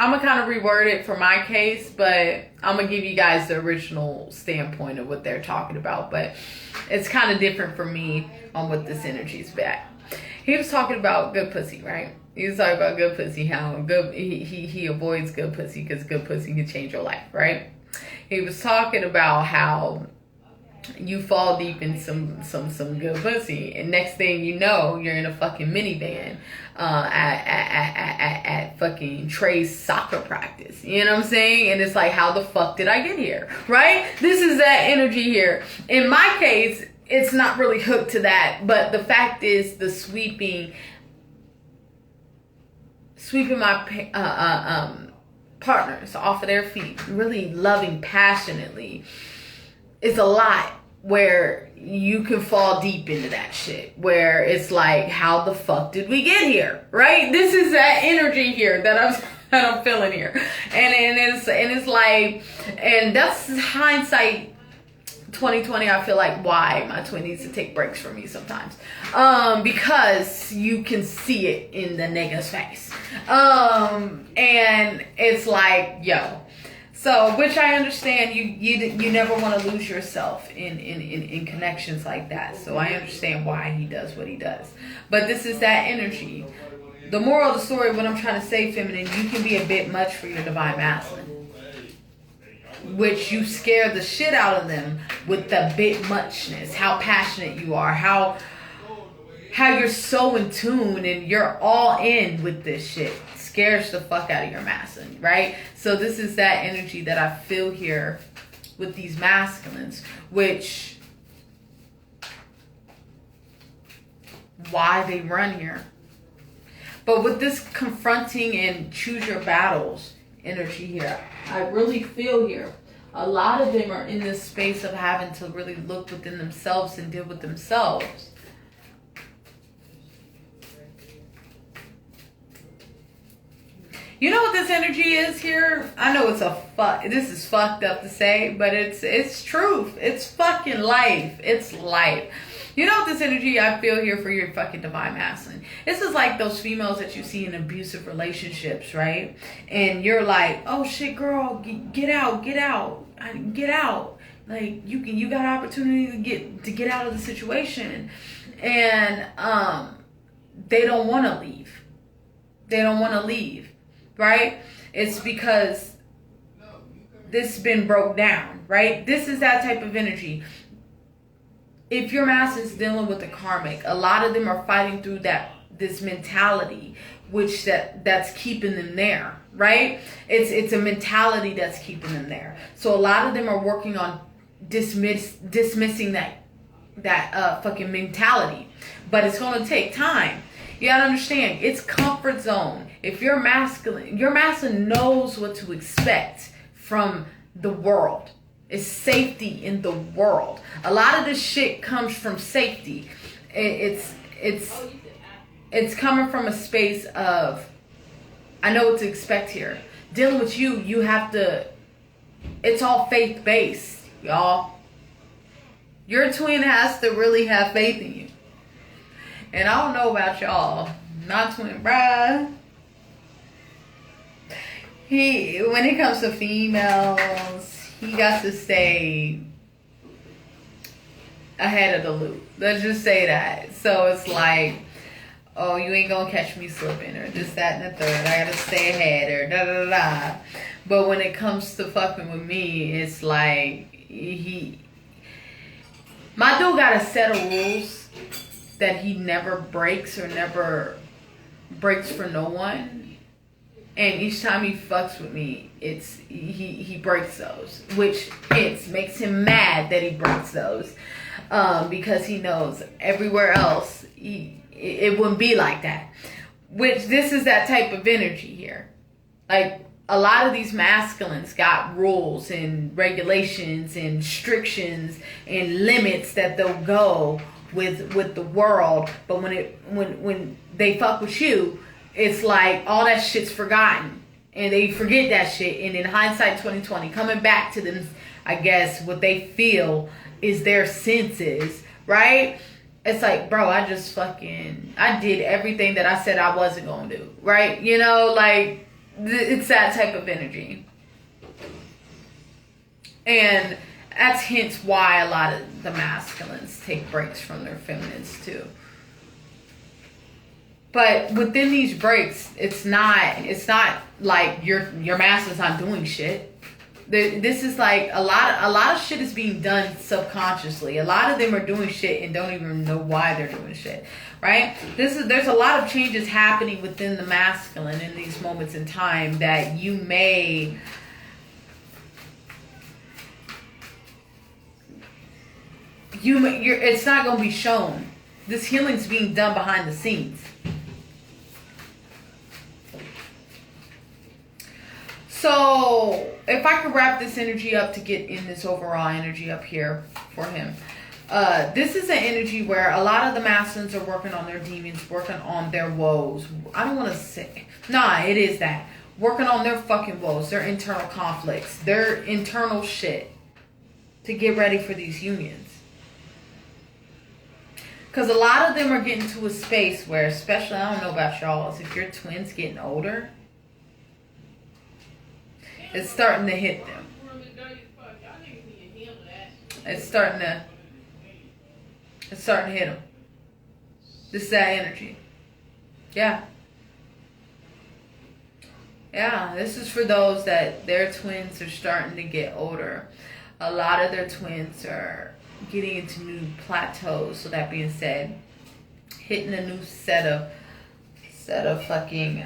I'm going to kind of reword it for my case, but I'm going to give you guys the original standpoint of what they're talking about. But it's kind of different for me on what this energy is back. He was talking about good pussy, right? He was talking about good pussy, how good he avoids good pussy because good pussy can change your life, right? He was talking about how you fall deep in some good pussy, and next thing you know, you're in a fucking minivan at fucking Trey's soccer practice. You know what I'm saying? And it's like, how the fuck did I get here? Right? This is that energy here. In my case, it's not really hooked to that, but the fact is the sweeping my partners off of their feet, really loving passionately, is a lot, where you can fall deep into that shit, where it's like, how the fuck did we get here, right? This is that energy here that I'm feeling here, and it's like, and that's hindsight 2020. I feel like why my twin needs to take breaks from me sometimes, because you can see it in the nigga's face, and it's like, yo. So, which I understand, you never want to lose yourself in connections like that. So I understand why he does what he does. But this is that energy. The moral of the story, what I'm trying to say, feminine, you can be a bit much for your divine masculine, which you scare the shit out of them with the bit muchness, how passionate you are, how you're so in tune and you're all in with this shit. Scares the fuck out of your masculine, right? So this is that energy that I feel here with these masculines, which, why they run here. But with this confronting and choose your battles energy here, I really feel here, a lot of them are in this space of having to really look within themselves and deal with themselves. You know what this energy is here? I know this is fucked up to say, but it's truth. It's fucking life. It's life. You know what this energy I feel here for your fucking divine masculine? This is like those females that you see in abusive relationships, right? And you're like, oh shit, girl, get out. Like you got opportunity to get out of the situation, and they don't want to leave. They don't want to leave. Right? It's because this has been broke down, right? This is that type of energy. If your master is dealing with the karmic, a lot of them are fighting through this mentality, which that's keeping them there, right? It's a mentality that's keeping them there. So a lot of them are working on dismissing that fucking mentality, but it's going to take time. You gotta understand, it's comfort zone. If you're masculine, your masculine knows what to expect from the world. It's safety in the world. A lot of this shit comes from safety. It's coming from a space of, I know what to expect here. Dealing with you have to, it's all faith-based, y'all. Your twin has to really have faith in you. And I don't know about y'all, my twin, bruh. When it comes to females, he got to stay ahead of the loop. Let's just say that. So it's like, oh, you ain't gonna catch me slipping, or this, that, and the third. I gotta stay ahead, or da da da da. But when it comes to fucking with me, it's like my dude got a set of rules that he never breaks or never breaks for no one, and each time he fucks with me, it's he breaks those, which makes him mad that he breaks those, because he knows everywhere else it wouldn't be like that. Which this is that type of energy here. Like a lot of these masculines got rules and regulations and restrictions and limits that they'll go with the world, but when they fuck with you, it's like all that shit's forgotten, and they forget that shit. And in hindsight 2020, coming back to them, I guess what they feel is their senses, right? It's like, bro, I did everything that I said I wasn't gonna do, right? You know, like it's that type of energy, and that's hence why a lot of the masculines take breaks from their feminines too. But within these breaks, it's not like your master's not doing shit. This is like a lot of shit is being done subconsciously. A lot of them are doing shit and don't even know why they're doing shit, right? There's a lot of changes happening within the masculine in these moments in time that you may it's not going to be shown. This healing's being done behind the scenes. So, if I could wrap this energy up to get in this overall energy up here for him. This is an energy where a lot of the masculines are working on their demons, working on their woes. I don't want to say... Nah, it is that. Working on their fucking woes, their internal conflicts, their internal shit to get ready for these unions. Because a lot of them are getting to a space where, especially, I don't know about y'all, if your twins getting older... It's starting to hit them. It's starting to hit them. This is that energy. Yeah. Yeah, this is for those that their twins are starting to get older. A lot of their twins are getting into new plateaus. So that being said, hitting a new set of fucking...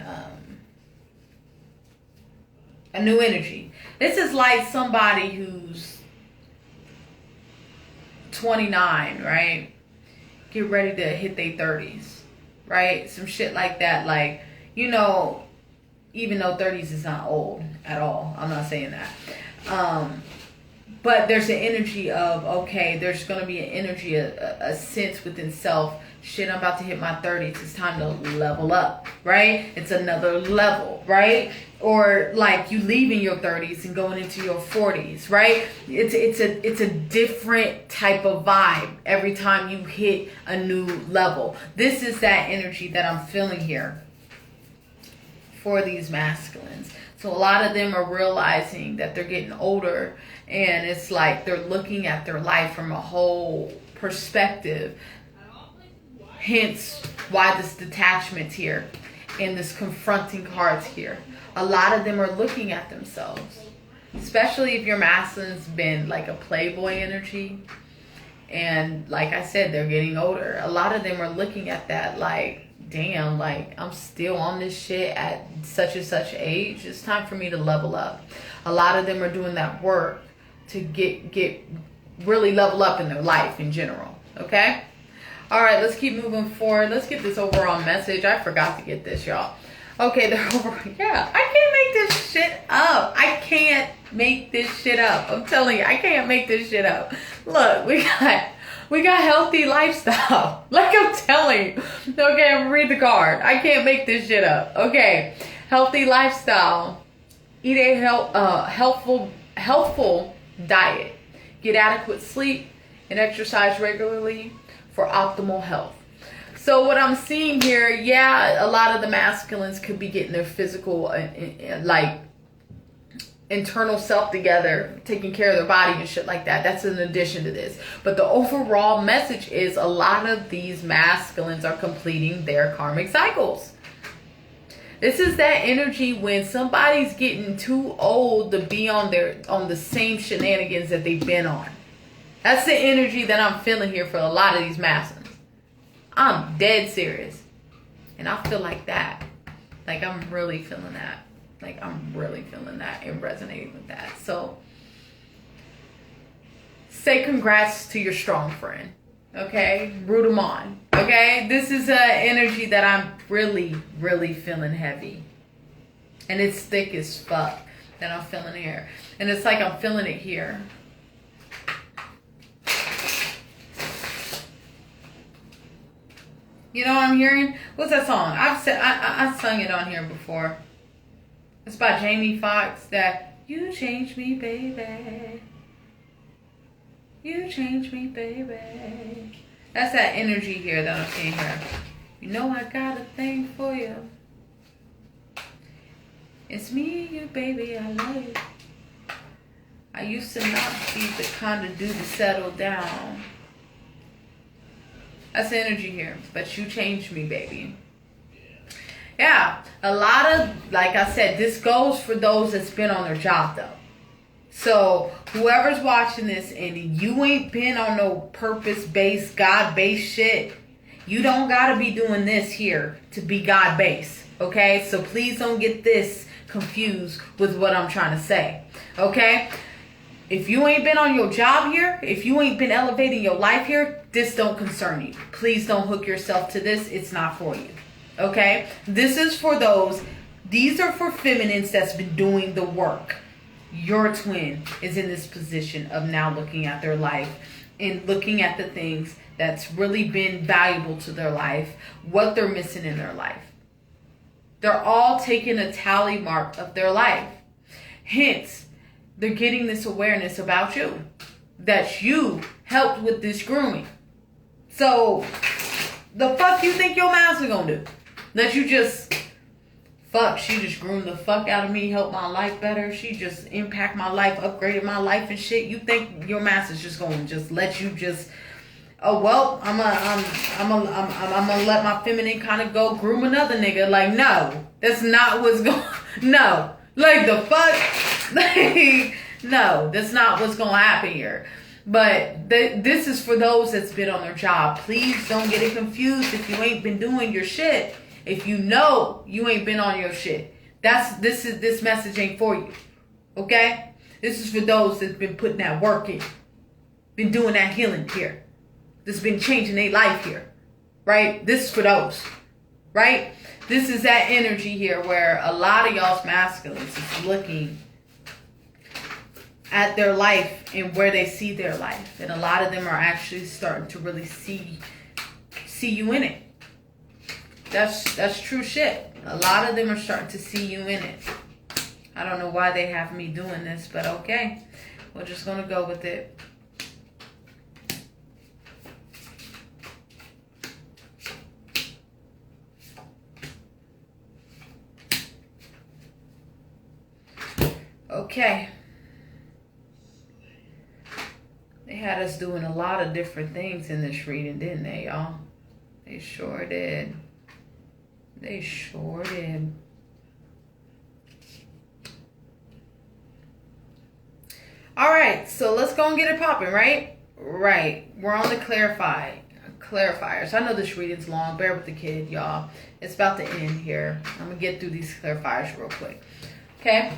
a new energy. This is like somebody who's 29, right? Get ready to hit their 30s, right? Some shit like that. Like, you know, even though 30s is not old at all. I'm not saying that. But there's an energy of, okay, there's going to be an energy, a sense within self. Shit, I'm about to hit my 30s. It's time to level up, right? It's another level, right? Or like you leaving your 30s and going into your 40s, right? It's a different type of vibe every time you hit a new level. This is that energy that I'm feeling here for these masculines. So a lot of them are realizing that they're getting older, and it's like they're looking at their life from a whole perspective. Hence why this detachment here and this confronting cards here. A lot of them are looking at themselves, especially if your masculine's been like a playboy energy. And like I said, they're getting older. A lot of them are looking at that like, damn, like I'm still on this shit at such and such age. It's time for me to level up. A lot of them are doing that work to get really level up in their life in general. Okay? All right, let's keep moving forward. Let's get this overall message. I forgot to get this, y'all. Okay, they're over. Yeah, I can't make this shit up. I can't make this shit up. I'm telling you, I can't make this shit up. Look, we got healthy lifestyle. Like I'm telling you. Okay, I'm gonna read the card. I can't make this shit up. Okay, healthy lifestyle. Eat a healthful diet. Get adequate sleep and exercise regularly for optimal health. So what I'm seeing here, yeah, a lot of the masculines could be getting their physical, like, internal self together, taking care of their body and shit like that. That's in addition to this. But the overall message is a lot of these masculines are completing their karmic cycles. This is that energy when somebody's getting too old to be on the same shenanigans that they've been on. That's the energy that I'm feeling here for a lot of these masculines. I'm dead serious. And I feel like that. Like I'm really feeling that. Like I'm really feeling that and resonating with that. So say congrats to your strong friend. Okay? Root them on. Okay? This is an energy that I'm really, really feeling heavy. And it's thick as fuck that I'm feeling here. And it's like I'm feeling it here. You know what I'm hearing? What's that song? I've sung it on here before. It's by Jamie Foxx. That you changed me, baby. You changed me, baby. That's that energy here that I'm seeing here. You know I got a thing for you. It's me, you, baby. I love you. I used to not be the kind of dude to settle down. That's the energy here. But you changed me, baby. Yeah, a lot of, like I said, this goes for those that's been on their job though. So whoever's watching this and you ain't been on no purpose-based, God-based shit, you don't gotta be doing this here to be God-based. Okay? So please don't get this confused with what I'm trying to say. Okay? If you ain't been on your job here, if you ain't been elevating your life here, this don't concern you. Please don't hook yourself to this. It's not for you. Okay? This is for those. These are for feminines that's been doing the work. Your twin is in this position of now looking at their life and looking at the things that's really been valuable to their life, what they're missing in their life. They're all taking a tally mark of their life. Hence, they're getting this awareness about you, that you helped with this grooming. So, the fuck you think your master gonna do? That you just, fuck, she just groomed the fuck out of me, helped my life better. She just impact my life, upgraded my life and shit. You think your master's just gonna just let you just, oh well, I'm gonna let my feminine kind of go groom another nigga. Like, no, that's not what's going. No, like the fuck, like no, that's not what's gonna happen here. But this is for those that's been on their job. Please don't get it confused if you ain't been doing your shit. If you know you ain't been on your shit, this message ain't for you. Okay? This is for those that's been putting that work in, been doing that healing here, that's been changing their life here, right? This is for those, right? This is that energy here where a lot of y'all's masculines is looking at their life and where they see their life, and a lot of them are actually starting to really see you in it. That's true shit. A lot of them are starting to see you in it. I don't know why they have me doing this, but okay. We're just going to go with it. Okay. They had us doing a lot of different things in this reading, didn't they, y'all? They sure did. They sure did. All right, so let's go and get it popping, right? Right. We're on the clarifiers. I know this reading's long. Bear with the kid, y'all. It's about to end here. I'm going to get through these clarifiers real quick. Okay?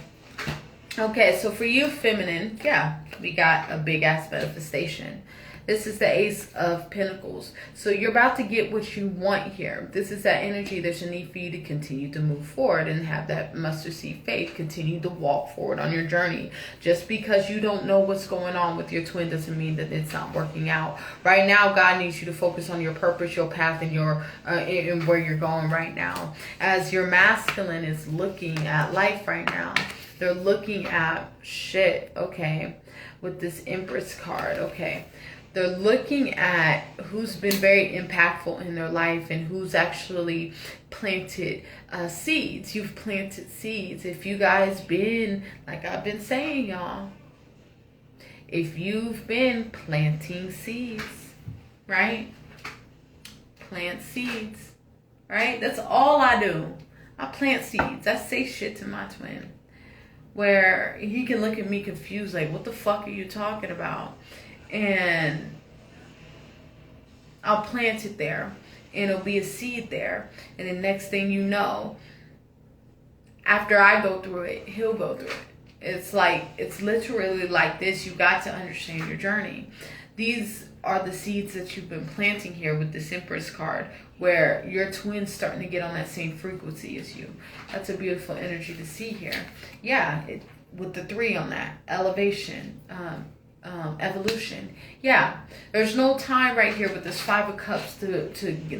Okay, so for you, feminine, yeah, we got a big-ass manifestation. This is the Ace of Pentacles. So you're about to get what you want here. This is that energy. There's a need for you to continue to move forward and have that mustard seed faith. Continue to walk forward on your journey. Just because you don't know what's going on with your twin doesn't mean that it's not working out. Right now, God needs you to focus on your purpose, your path, and your and where you're going right now. As your masculine is looking at life right now, they're looking at shit, okay, with this Empress card, okay. They're looking at who's been very impactful in their life and who's actually planted seeds. You've planted seeds. If you guys been, like I've been saying, y'all, if you've been planting seeds, right? Plant seeds, right? That's all I do. I plant seeds. I say shit to my twin where he can look at me confused like, what the fuck are you talking about? And I'll plant it there and it'll be a seed there. And the next thing you know, after I go through it, he'll go through it. It's like, it's literally like this. You got to understand your journey. These are the seeds that you've been planting here with this Empress card, where your twin's starting to get on that same frequency as you. That's a beautiful energy to see here. Yeah, with the 3 on that. Elevation, evolution. Yeah, there's no time right here with this 5 of Cups to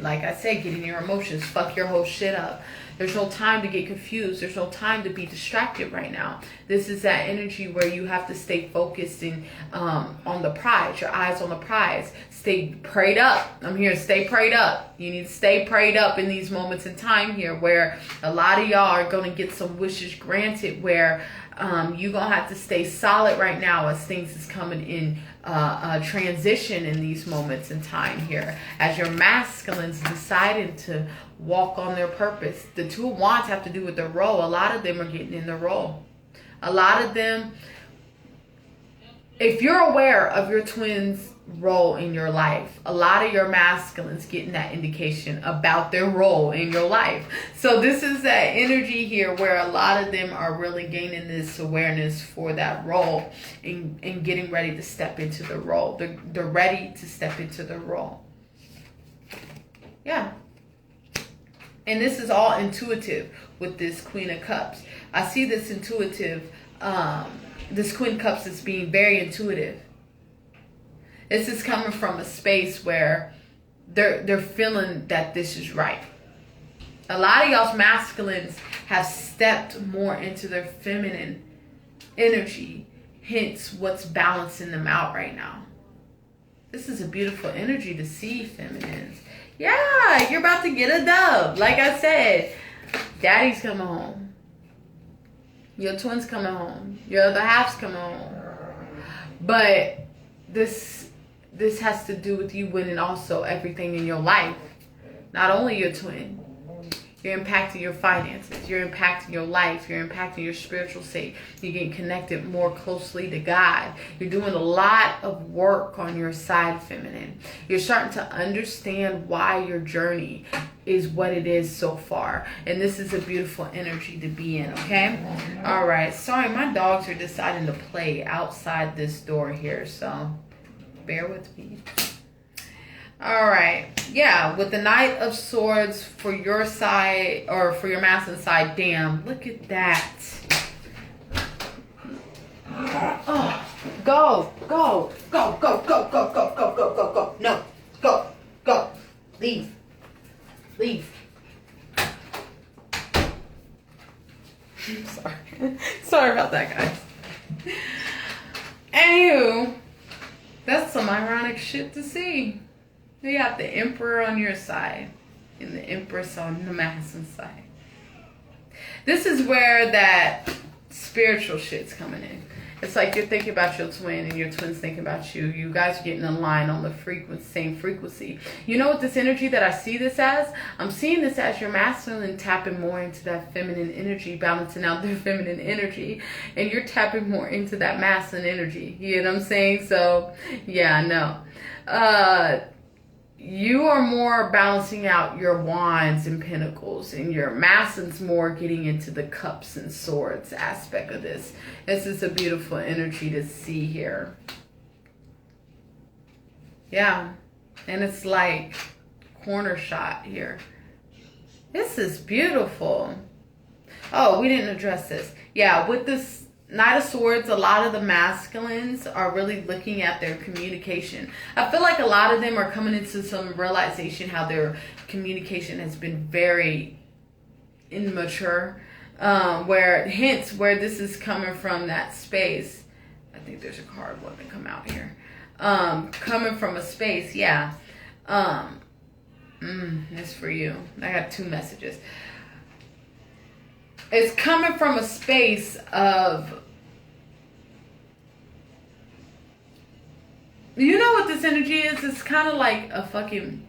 like I said, get in your emotions, fuck your whole shit up. There's no time to get confused. There's no time to be distracted right now. This is that energy where you have to stay focused and on the prize, your eyes on the prize. Stay prayed up. I'm here to stay prayed up. You need to stay prayed up in these moments in time here where a lot of y'all are going to get some wishes granted, where you're going to have to stay solid right now as things is coming in transition in these moments in time here, as your masculines decided to walk on their purpose. The Two of Wands have to do with their role. A lot of them are getting in their role. A lot of them, if you're aware of your twins' role in your life, a lot of your masculines getting that indication about their role in your life. So this is that energy here where a lot of them are really gaining this awareness for that role and getting ready to step into the role. They're ready to step into the role. Yeah. And this is all intuitive with this Queen of Cups. I see this intuitive, this Queen of Cups as being very intuitive. This is coming from a space where they're feeling that this is right. A lot of y'all's masculines have stepped more into their feminine energy, hence what's balancing them out right now. This is a beautiful energy to see, feminines. Yeah, you're about to get a dub. Like I said, daddy's coming home. Your twins coming home. Your other half's coming home. But this has to do with you winning also everything in your life. Not only your twin. You're impacting your finances. You're impacting your life. You're impacting your spiritual state. You're getting connected more closely to God. You're doing a lot of work on your side, feminine. You're starting to understand why your journey is what it is so far. And this is a beautiful energy to be in, okay? All right. Sorry, my dogs are deciding to play outside this door here, so bear with me. All right. Yeah, with the Knight of Swords for your side, or for your masculine side, damn, look at that. Oh, go. No, go. Leave. Sorry about that, guys. Anywho, that's some ironic shit to see. You got the Emperor on your side and the Empress on the masculine side. This is where that spiritual shit's coming in. It's like you're thinking about your twin and your twin's thinking about you. You guys are getting in line on the same frequency. You know what this energy that I see this as? I'm seeing this as your masculine tapping more into that feminine energy, balancing out their feminine energy. And you're tapping more into that masculine energy. You know what I'm saying? So, yeah, no. You are more balancing out your wands and pentacles, and your masculine's more getting into the cups and swords aspect of this. This is a beautiful energy to see here. Yeah. And it's like corner shot here. This is beautiful. Oh, we didn't address this. Yeah, with this Knight of Swords, a lot of the masculines are really looking at their communication. I feel like a lot of them are coming into some realization how their communication has been very immature. Where this is coming from that space. I think there's a card wanting to come out here. Coming from a space, yeah. It's for you. I got 2 messages. It's coming from a space of, you know what this energy is? It's kind of like a fucking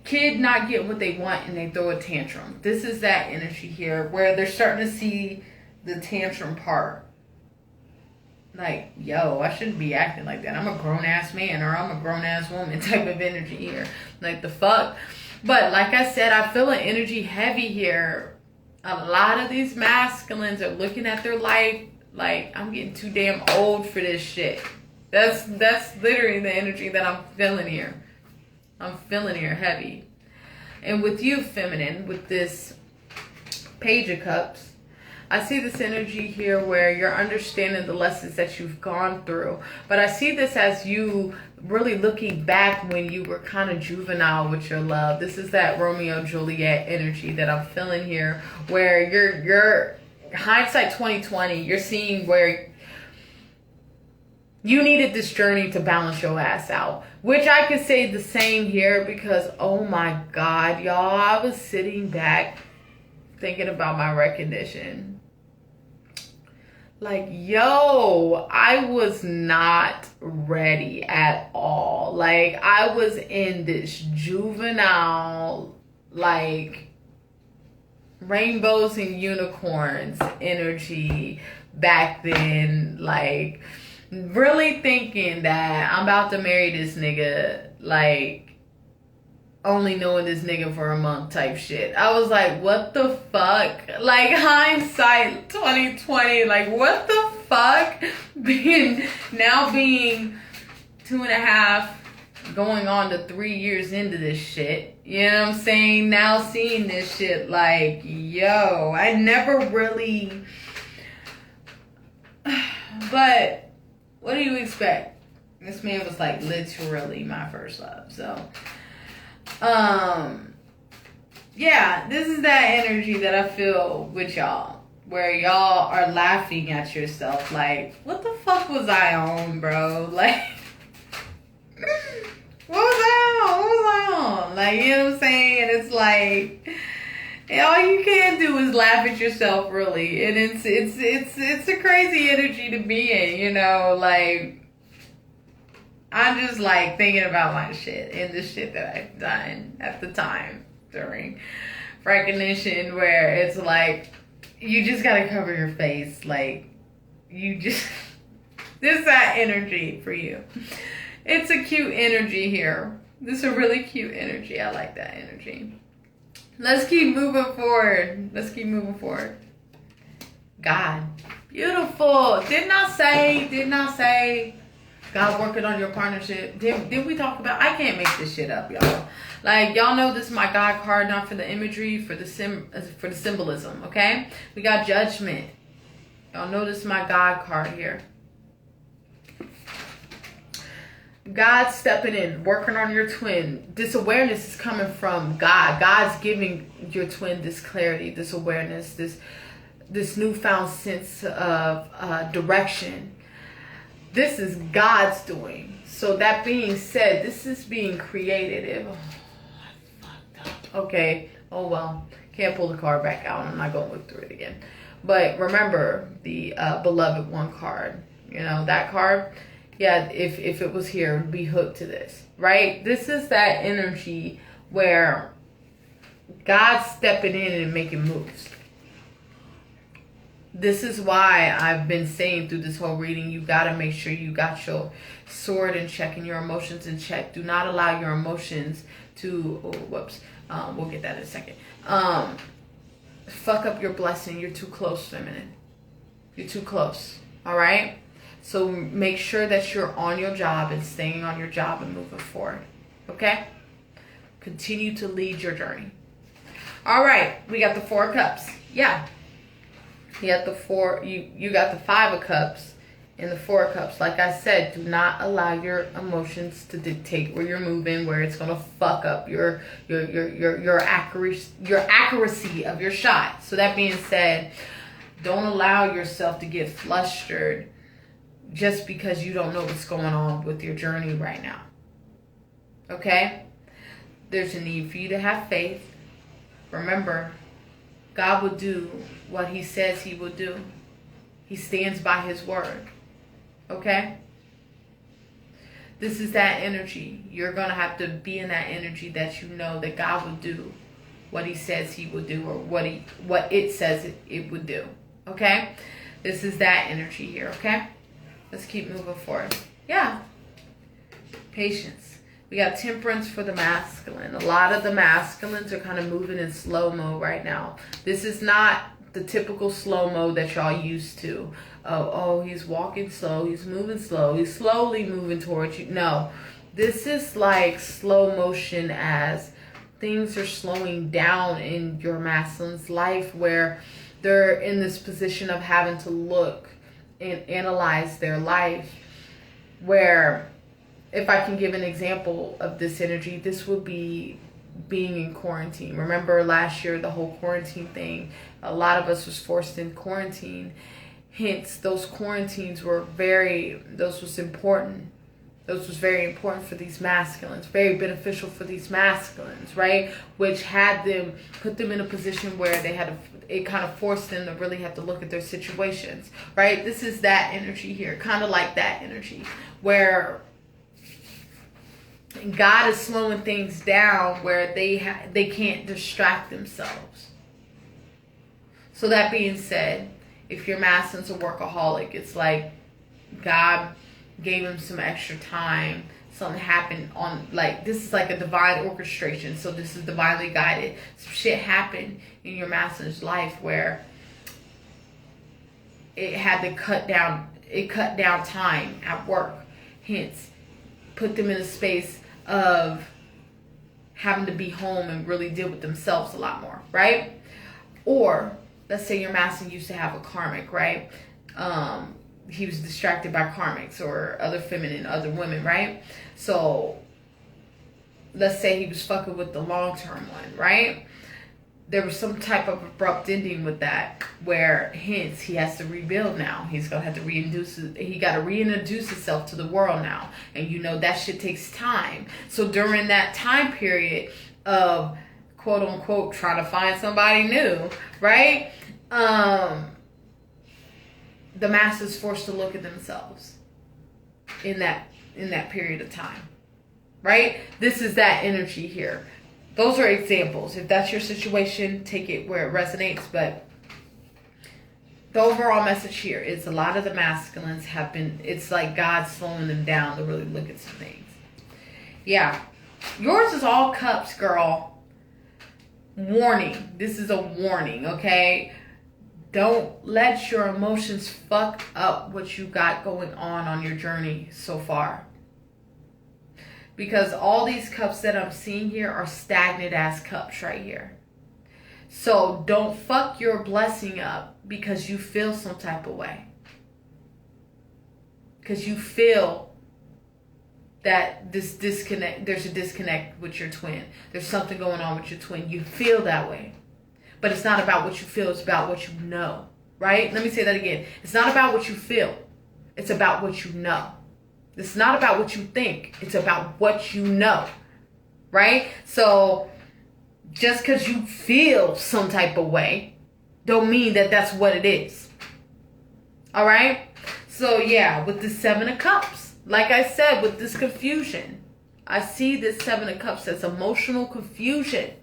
kid not getting what they want and they throw a tantrum. This is that energy here where they're starting to see the tantrum part. Like, yo, I shouldn't be acting like that. I'm a grown-ass man, or I'm a grown-ass woman type of energy here. Like, the fuck? But like I said, I feel an energy heavy here. A lot of these masculines are looking at their life like, I'm getting too damn old for this shit. That's literally the energy that I'm feeling here. I'm feeling here heavy. And with you, feminine, with this Page of Cups, I see this energy here where you're understanding the lessons that you've gone through. But I see this as you really looking back when you were kind of juvenile with your love. This is that Romeo Juliet energy that I'm feeling here, where you're hindsight 2020. You're seeing where you needed this journey to balance your ass out. Which I could say the same here, because, oh my God, y'all, I was sitting back thinking about my recognition. Like, yo, I was not ready at all. Like, I was in this juvenile, like, rainbows and unicorns energy back then. Like, really thinking that I'm about to marry this nigga, like, only knowing this nigga for a month type shit. I was like, what the fuck? Like, hindsight 2020, like, what the fuck? Being 2.5, going on to 3 years into this shit. You know what I'm saying? Now seeing this shit, like, yo, I never really... But, what do you expect? This man was, like, literally my first love, so... yeah, this is that energy that I feel with y'all, where y'all are laughing at yourself, like, what the fuck was I on, bro? Like, what was I on? Like, you know what I'm saying? And it's like, all you can do is laugh at yourself, really, and it's a crazy energy to be in, you know, like. I'm just like thinking about my shit and the shit that I've done at the time during recognition, where it's like, you just gotta cover your face. Like, you just, this is that energy for you. It's a cute energy here. This is a really cute energy. I like that energy. Let's keep moving forward. God. Beautiful. Did not say. God working on your partnership. Did we talk about? I can't make this shit up, y'all. Like, y'all know this is my God card, not for the imagery, for the symbolism. Okay, we got Judgment. Y'all know this is my God card here. God stepping in, working on your twin. This awareness is coming from God. God's giving your twin this clarity, this awareness, this newfound sense of direction. This is God's doing. So that being said, this is being created. Oh, I fucked up. Okay. Oh well. Can't pull the card back out. I'm not going to look through it again. But remember the Beloved One card. You know, that card. Yeah, if it was here, it would be hooked to this. Right? This is that energy where God's stepping in and making moves. This is why I've been saying through this whole reading, you got to make sure you got your sword in check and your emotions in check. Do not allow your emotions to, we'll get that in a second. Fuck up your blessing. You're too close, feminine. You're too close. All right? So make sure that you're on your job and staying on your job and moving forward. Okay? Continue to lead your journey. All right. We got the 4 of Cups. Yeah. You got the 4, you got the 5 of Cups and the 4 of Cups. Like I said, do not allow your emotions to dictate where you're moving, where it's gonna fuck up your accuracy of your shot. So that being said, don't allow yourself to get flustered just because you don't know what's going on with your journey right now. Okay? There's a need for you to have faith. Remember, God will do what he says he will do. He stands by his word. Okay? This is that energy. You're going to have to be in that energy that you know that God will do what he says he will do, or what it says it would do. Okay? This is that energy here. Okay? Let's keep moving forward. Yeah. Patience. We got Temperance for the masculine. A lot of the masculines are kind of moving in slow-mo right now. This is not the typical slow-mo that y'all used to. Oh, he's walking slow. He's moving slow. He's slowly moving towards you. No. This is like slow motion, as things are slowing down in your masculine's life, where they're in this position of having to look and analyze their life, where, if I can give an example of this energy, this would be being in quarantine. Remember last year, the whole quarantine thing, a lot of us was forced in quarantine. Hence, those quarantines were those was important. This was very important for these masculines, very beneficial for these masculines, right? Which had them, put them in a position where they had to, it kind of forced them to really have to look at their situations, right? This is that energy here, kind of like that energy, where God is slowing things down where they can't distract themselves. So that being said, if your masculine's a workaholic, it's like God gave him some extra time. Something happened on, like, this is like a divine orchestration. So this is divinely guided. Some shit happened in your masculine's life where it had to cut down time at work. Hence, put them in a space of having to be home and really deal with themselves a lot more, right? Or let's say your masculine used to have a karmic, right? He was distracted by karmics or other feminine, other women, right? So let's say he was fucking with the long-term one, right? There was some type of abrupt ending with that, where hence he has to rebuild now. He's gonna have to he gotta reintroduce himself to the world now. And you know that shit takes time. So during that time period of quote unquote trying to find somebody new, right? The master's forced to look at themselves in that period of time, right? This is that energy here. Those are examples. If that's your situation, take it where it resonates. But the overall message here is a lot of the masculines have been, it's like God slowing them down to really look at some things. Yeah. Yours is all cups, girl. Warning. This is a warning, okay? Don't let your emotions fuck up what you got going on your journey so far. Because all these cups that I'm seeing here are stagnant ass cups right here. So don't fuck your blessing up because you feel some type of way. Because you feel that this disconnect, there's a disconnect with your twin. There's something going on with your twin. You feel that way. But it's not about what you feel, it's about what you know, right? Let me say that again. It's not about what you feel. It's about what you know. It's not about what you think. It's about what you know, right? So just because you feel some type of way, don't mean that that's what it is. All right? So yeah, with the Seven of Cups, like I said, with this confusion, I see this Seven of Cups as emotional confusion.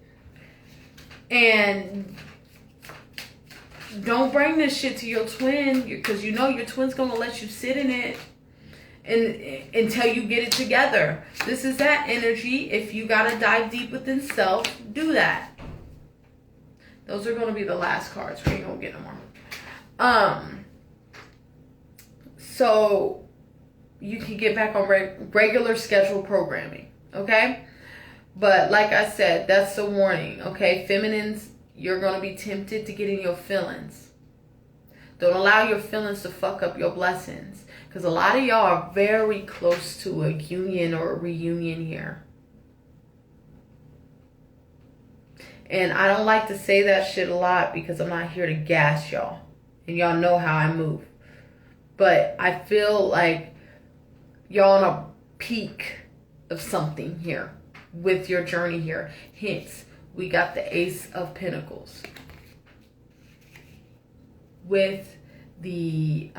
And don't bring this shit to your twin, because you know your twin's going to let you sit in it and until you get it together. This is that energy. If you got to dive deep within self, do that. Those are going to be the last cards. We ain't going to get no more. So you can get back on regular scheduled programming, okay? But like I said, that's the warning, okay? Feminines, you're going to be tempted to get in your feelings. Don't allow your feelings to fuck up your blessings. Because a lot of y'all are very close to a union or a reunion here. And I don't like to say that shit a lot because I'm not here to gas y'all. And y'all know how I move. But I feel like y'all on a peak of something here with your journey here. Hence, we got the Ace of Pentacles with the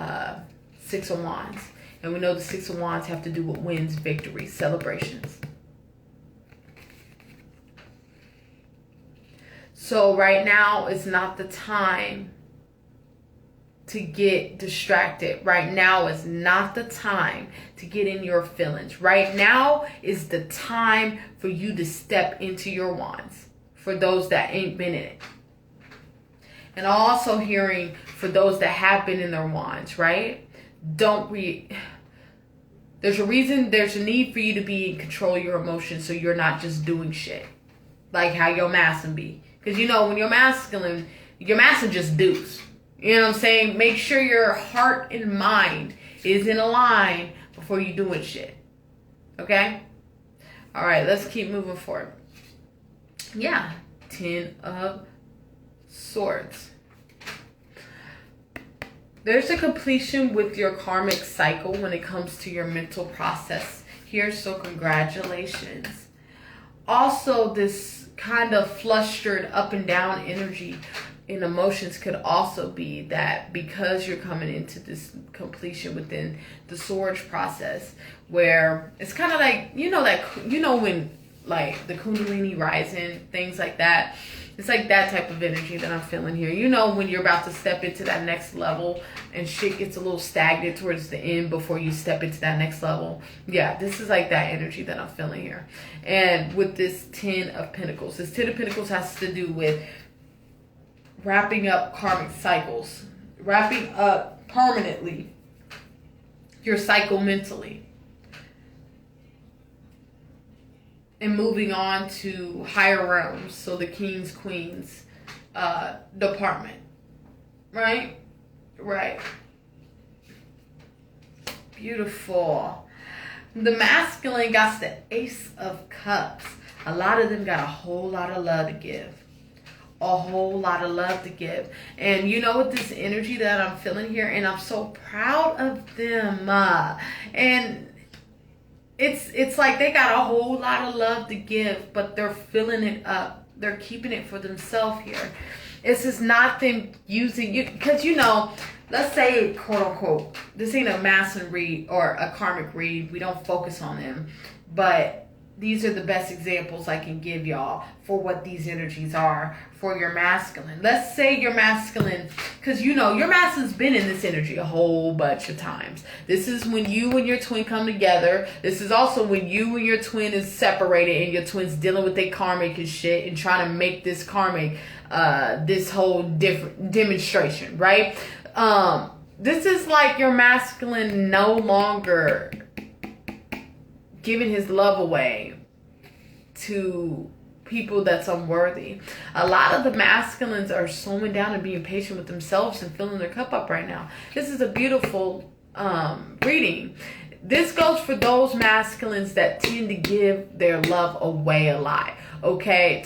Six of Wands. And we know the Six of Wands have to do with wins, victories, celebrations. So right now is not the time to get distracted. Right now is not the time to get in your feelings. Right now is the time for you to step into your wands. For those that ain't been in it. And also hearing for those that have been in their wands, right? There's a reason, there's a need for you to be in control of your emotions so you're not just doing shit. Like how your masculine be. Because you know, when you're masculine just does. You know what I'm saying? Make sure your heart and mind is in a line before you doing shit. Okay? Alright, let's keep moving forward. Yeah. 10 of Swords. There's a completion with your karmic cycle when it comes to your mental process, here, so congratulations. Also, this kind of flustered up and down energy in emotions could also be that because you're coming into this completion within the storage process, where it's kind of like, when like the Kundalini rising, things like that. It's like that type of energy that I'm feeling here. When you're about to step into that next level and shit gets a little stagnant towards the end before you step into that next level. Yeah, this is like that energy that I'm feeling here. And with this 10 of Pentacles, this 10 of Pentacles has to do with wrapping up karmic cycles, wrapping up permanently your cycle mentally, and moving on to higher realms. So the kings, queens department. Right? Beautiful. The masculine got the Ace of Cups. A lot of them got a whole lot of love to give. A whole lot of love to give. And with this energy that I'm feeling here, and I'm so proud of them. And it's like they got a whole lot of love to give, but they're filling it up. They're keeping it for themselves here. This is not them using you, because let's say, quote unquote, this ain't a Mason read or a karmic read. We don't focus on them, but these are the best examples I can give y'all for what these energies are for your masculine. Let's say your masculine, because your masculine's been in this energy a whole bunch of times. This is when you and your twin come together. This is also when you and your twin is separated and your twin's dealing with their karmic and shit and trying to make this karmic this whole different demonstration, right? This is like your masculine no longer giving his love away to people that's unworthy. A lot of the masculines are slowing down and being patient with themselves and filling their cup up right now. This is a beautiful reading. This goes for those masculines that tend to give their love away a lot. Okay,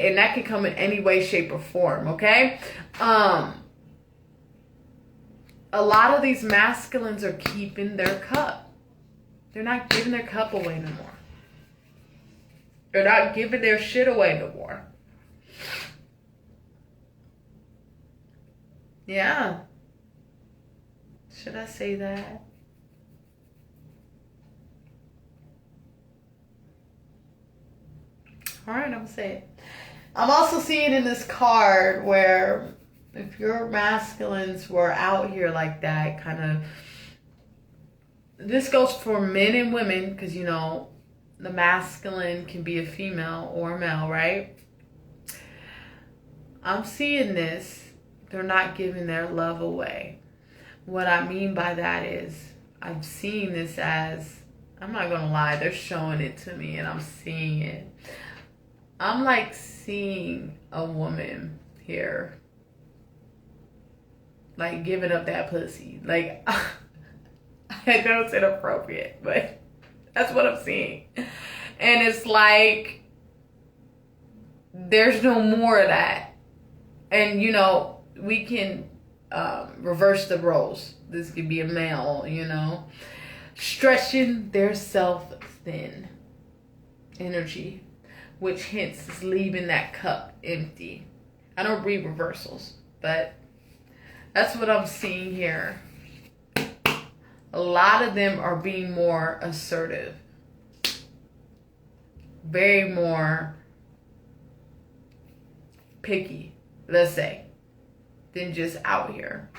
and that can come in any way, shape, or form. Okay, a lot of these masculines are keeping their cup. They're not giving their cup away no more. They're not giving their shit away no more. Yeah. Should I say that? All right, I'm going to say it. I'm also seeing in this card where if your masculines were out here like that, kind of, this goes for men and women, because the masculine can be a female or a male, right? I'm seeing this. They're not giving their love away. What I mean by that is I'm seeing this as, I'm not going to lie, they're showing it to me and I'm seeing it. I'm like seeing a woman here, like giving up that pussy. Like, I know it's inappropriate, but that's what I'm seeing. And it's like, there's no more of that. And, we can reverse the roles. This could be a male, stretching their self thin energy, which hence is leaving that cup empty. I don't read reversals, but that's what I'm seeing here. A lot of them are being more assertive, very more picky, let's say, than just out here.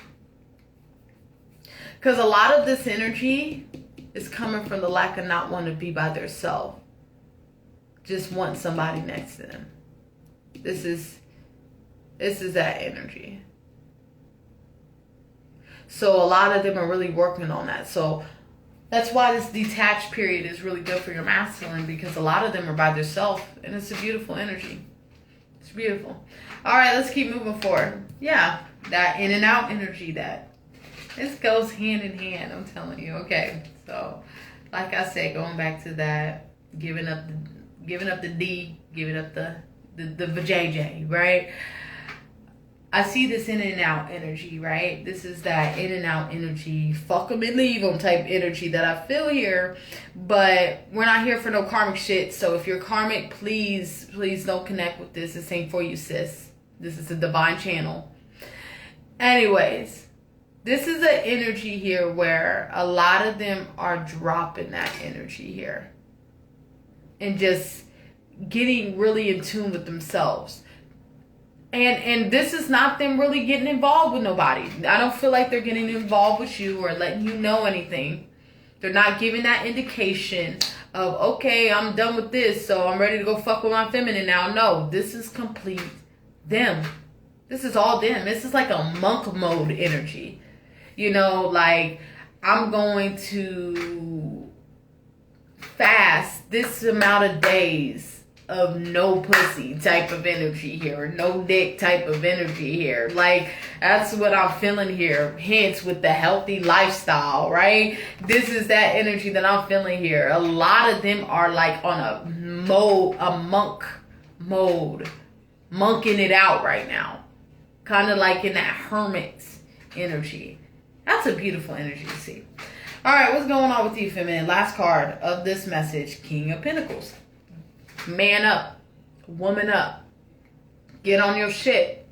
Because a lot of this energy is coming from the lack of not wanting to be by themselves. Just want somebody next to them. This is that energy. So a lot of them are really working on that. So that's why this detached period is really good for your masculine, because a lot of them are by themselves, and it's a beautiful energy. It's beautiful. All right, let's keep moving forward. Yeah, that in and out energy, this goes hand in hand, I'm telling you. Okay, so like I said, going back to that, giving up the D, giving up the JJ, right? I see this in and out energy, right? This is that in and out energy, fuck them and leave them type energy that I feel here. But we're not here for no karmic shit. So if you're karmic, please don't connect with this. This ain't for you, sis. This is a divine channel. Anyways, this is an energy here where a lot of them are dropping that energy here. And just getting really in tune with themselves. And this is not them really getting involved with nobody. I don't feel like they're getting involved with you or letting you know anything. They're not giving that indication of, okay, I'm done with this, so I'm ready to go fuck with my feminine now. No, this is complete them. This is all them. This is like a monk mode energy. You know, like, I'm going to fast this amount of days of no pussy type of energy here, or no dick type of energy here. Like, that's what I'm feeling here. Hence with the healthy lifestyle, right? This is that energy that I'm feeling here. A lot of them are like on a monk mode, monking it out right now, kind of like in that hermit energy. That's a beautiful energy to see. All right, what's going on with you, feminine? Last card of this message, King of Pentacles. Man up, woman up, get on your shit.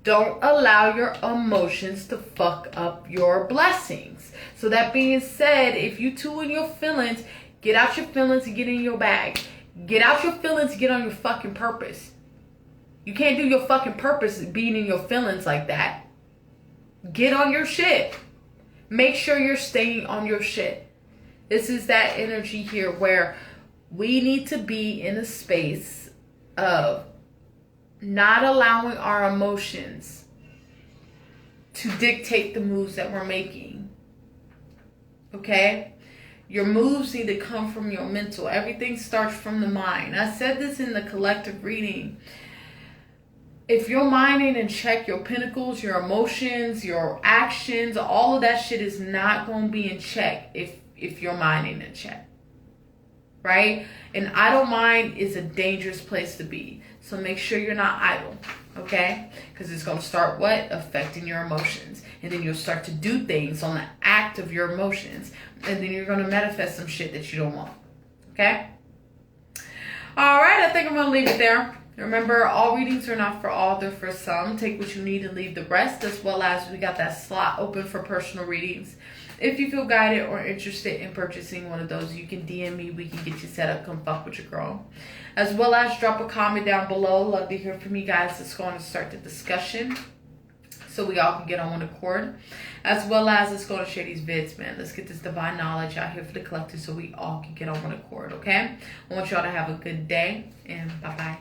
Don't allow your emotions to fuck up your blessings. So that being said, if you two in your feelings, get out your feelings and get in your bag. Get out your feelings and get on your fucking purpose. You can't do your fucking purpose being in your feelings like that. Get on your shit. Make sure you're staying on your shit. This is that energy here where we need to be in a space of not allowing our emotions to dictate the moves that we're making. Okay? Your moves need to come from your mental. Everything starts from the mind. I said this in the collective reading. If your mind ain't in check, your pentacles, your emotions, your actions, all of that shit is not going to be in check if your mind ain't in check. Right? An idle mind is a dangerous place to be. So make sure you're not idle. Okay? Because it's going to start what? Affecting your emotions. And then you'll start to do things on the act of your emotions. And then you're going to manifest some shit that you don't want. Okay? Alright, I think I'm going to leave it there. Remember, all readings are not for all, they're for some. Take what you need and leave the rest, as well as we got that slot open for personal readings. If you feel guided or interested in purchasing one of those, you can DM me. We can get you set up. Come fuck with your girl. As well as drop a comment down below. Love to hear from you guys. Let's go on and start the discussion so we all can get on one accord. As well as let's go and share these vids, man. Let's get this divine knowledge out here for the collective so we all can get on one accord, okay? I want y'all to have a good day, and bye-bye.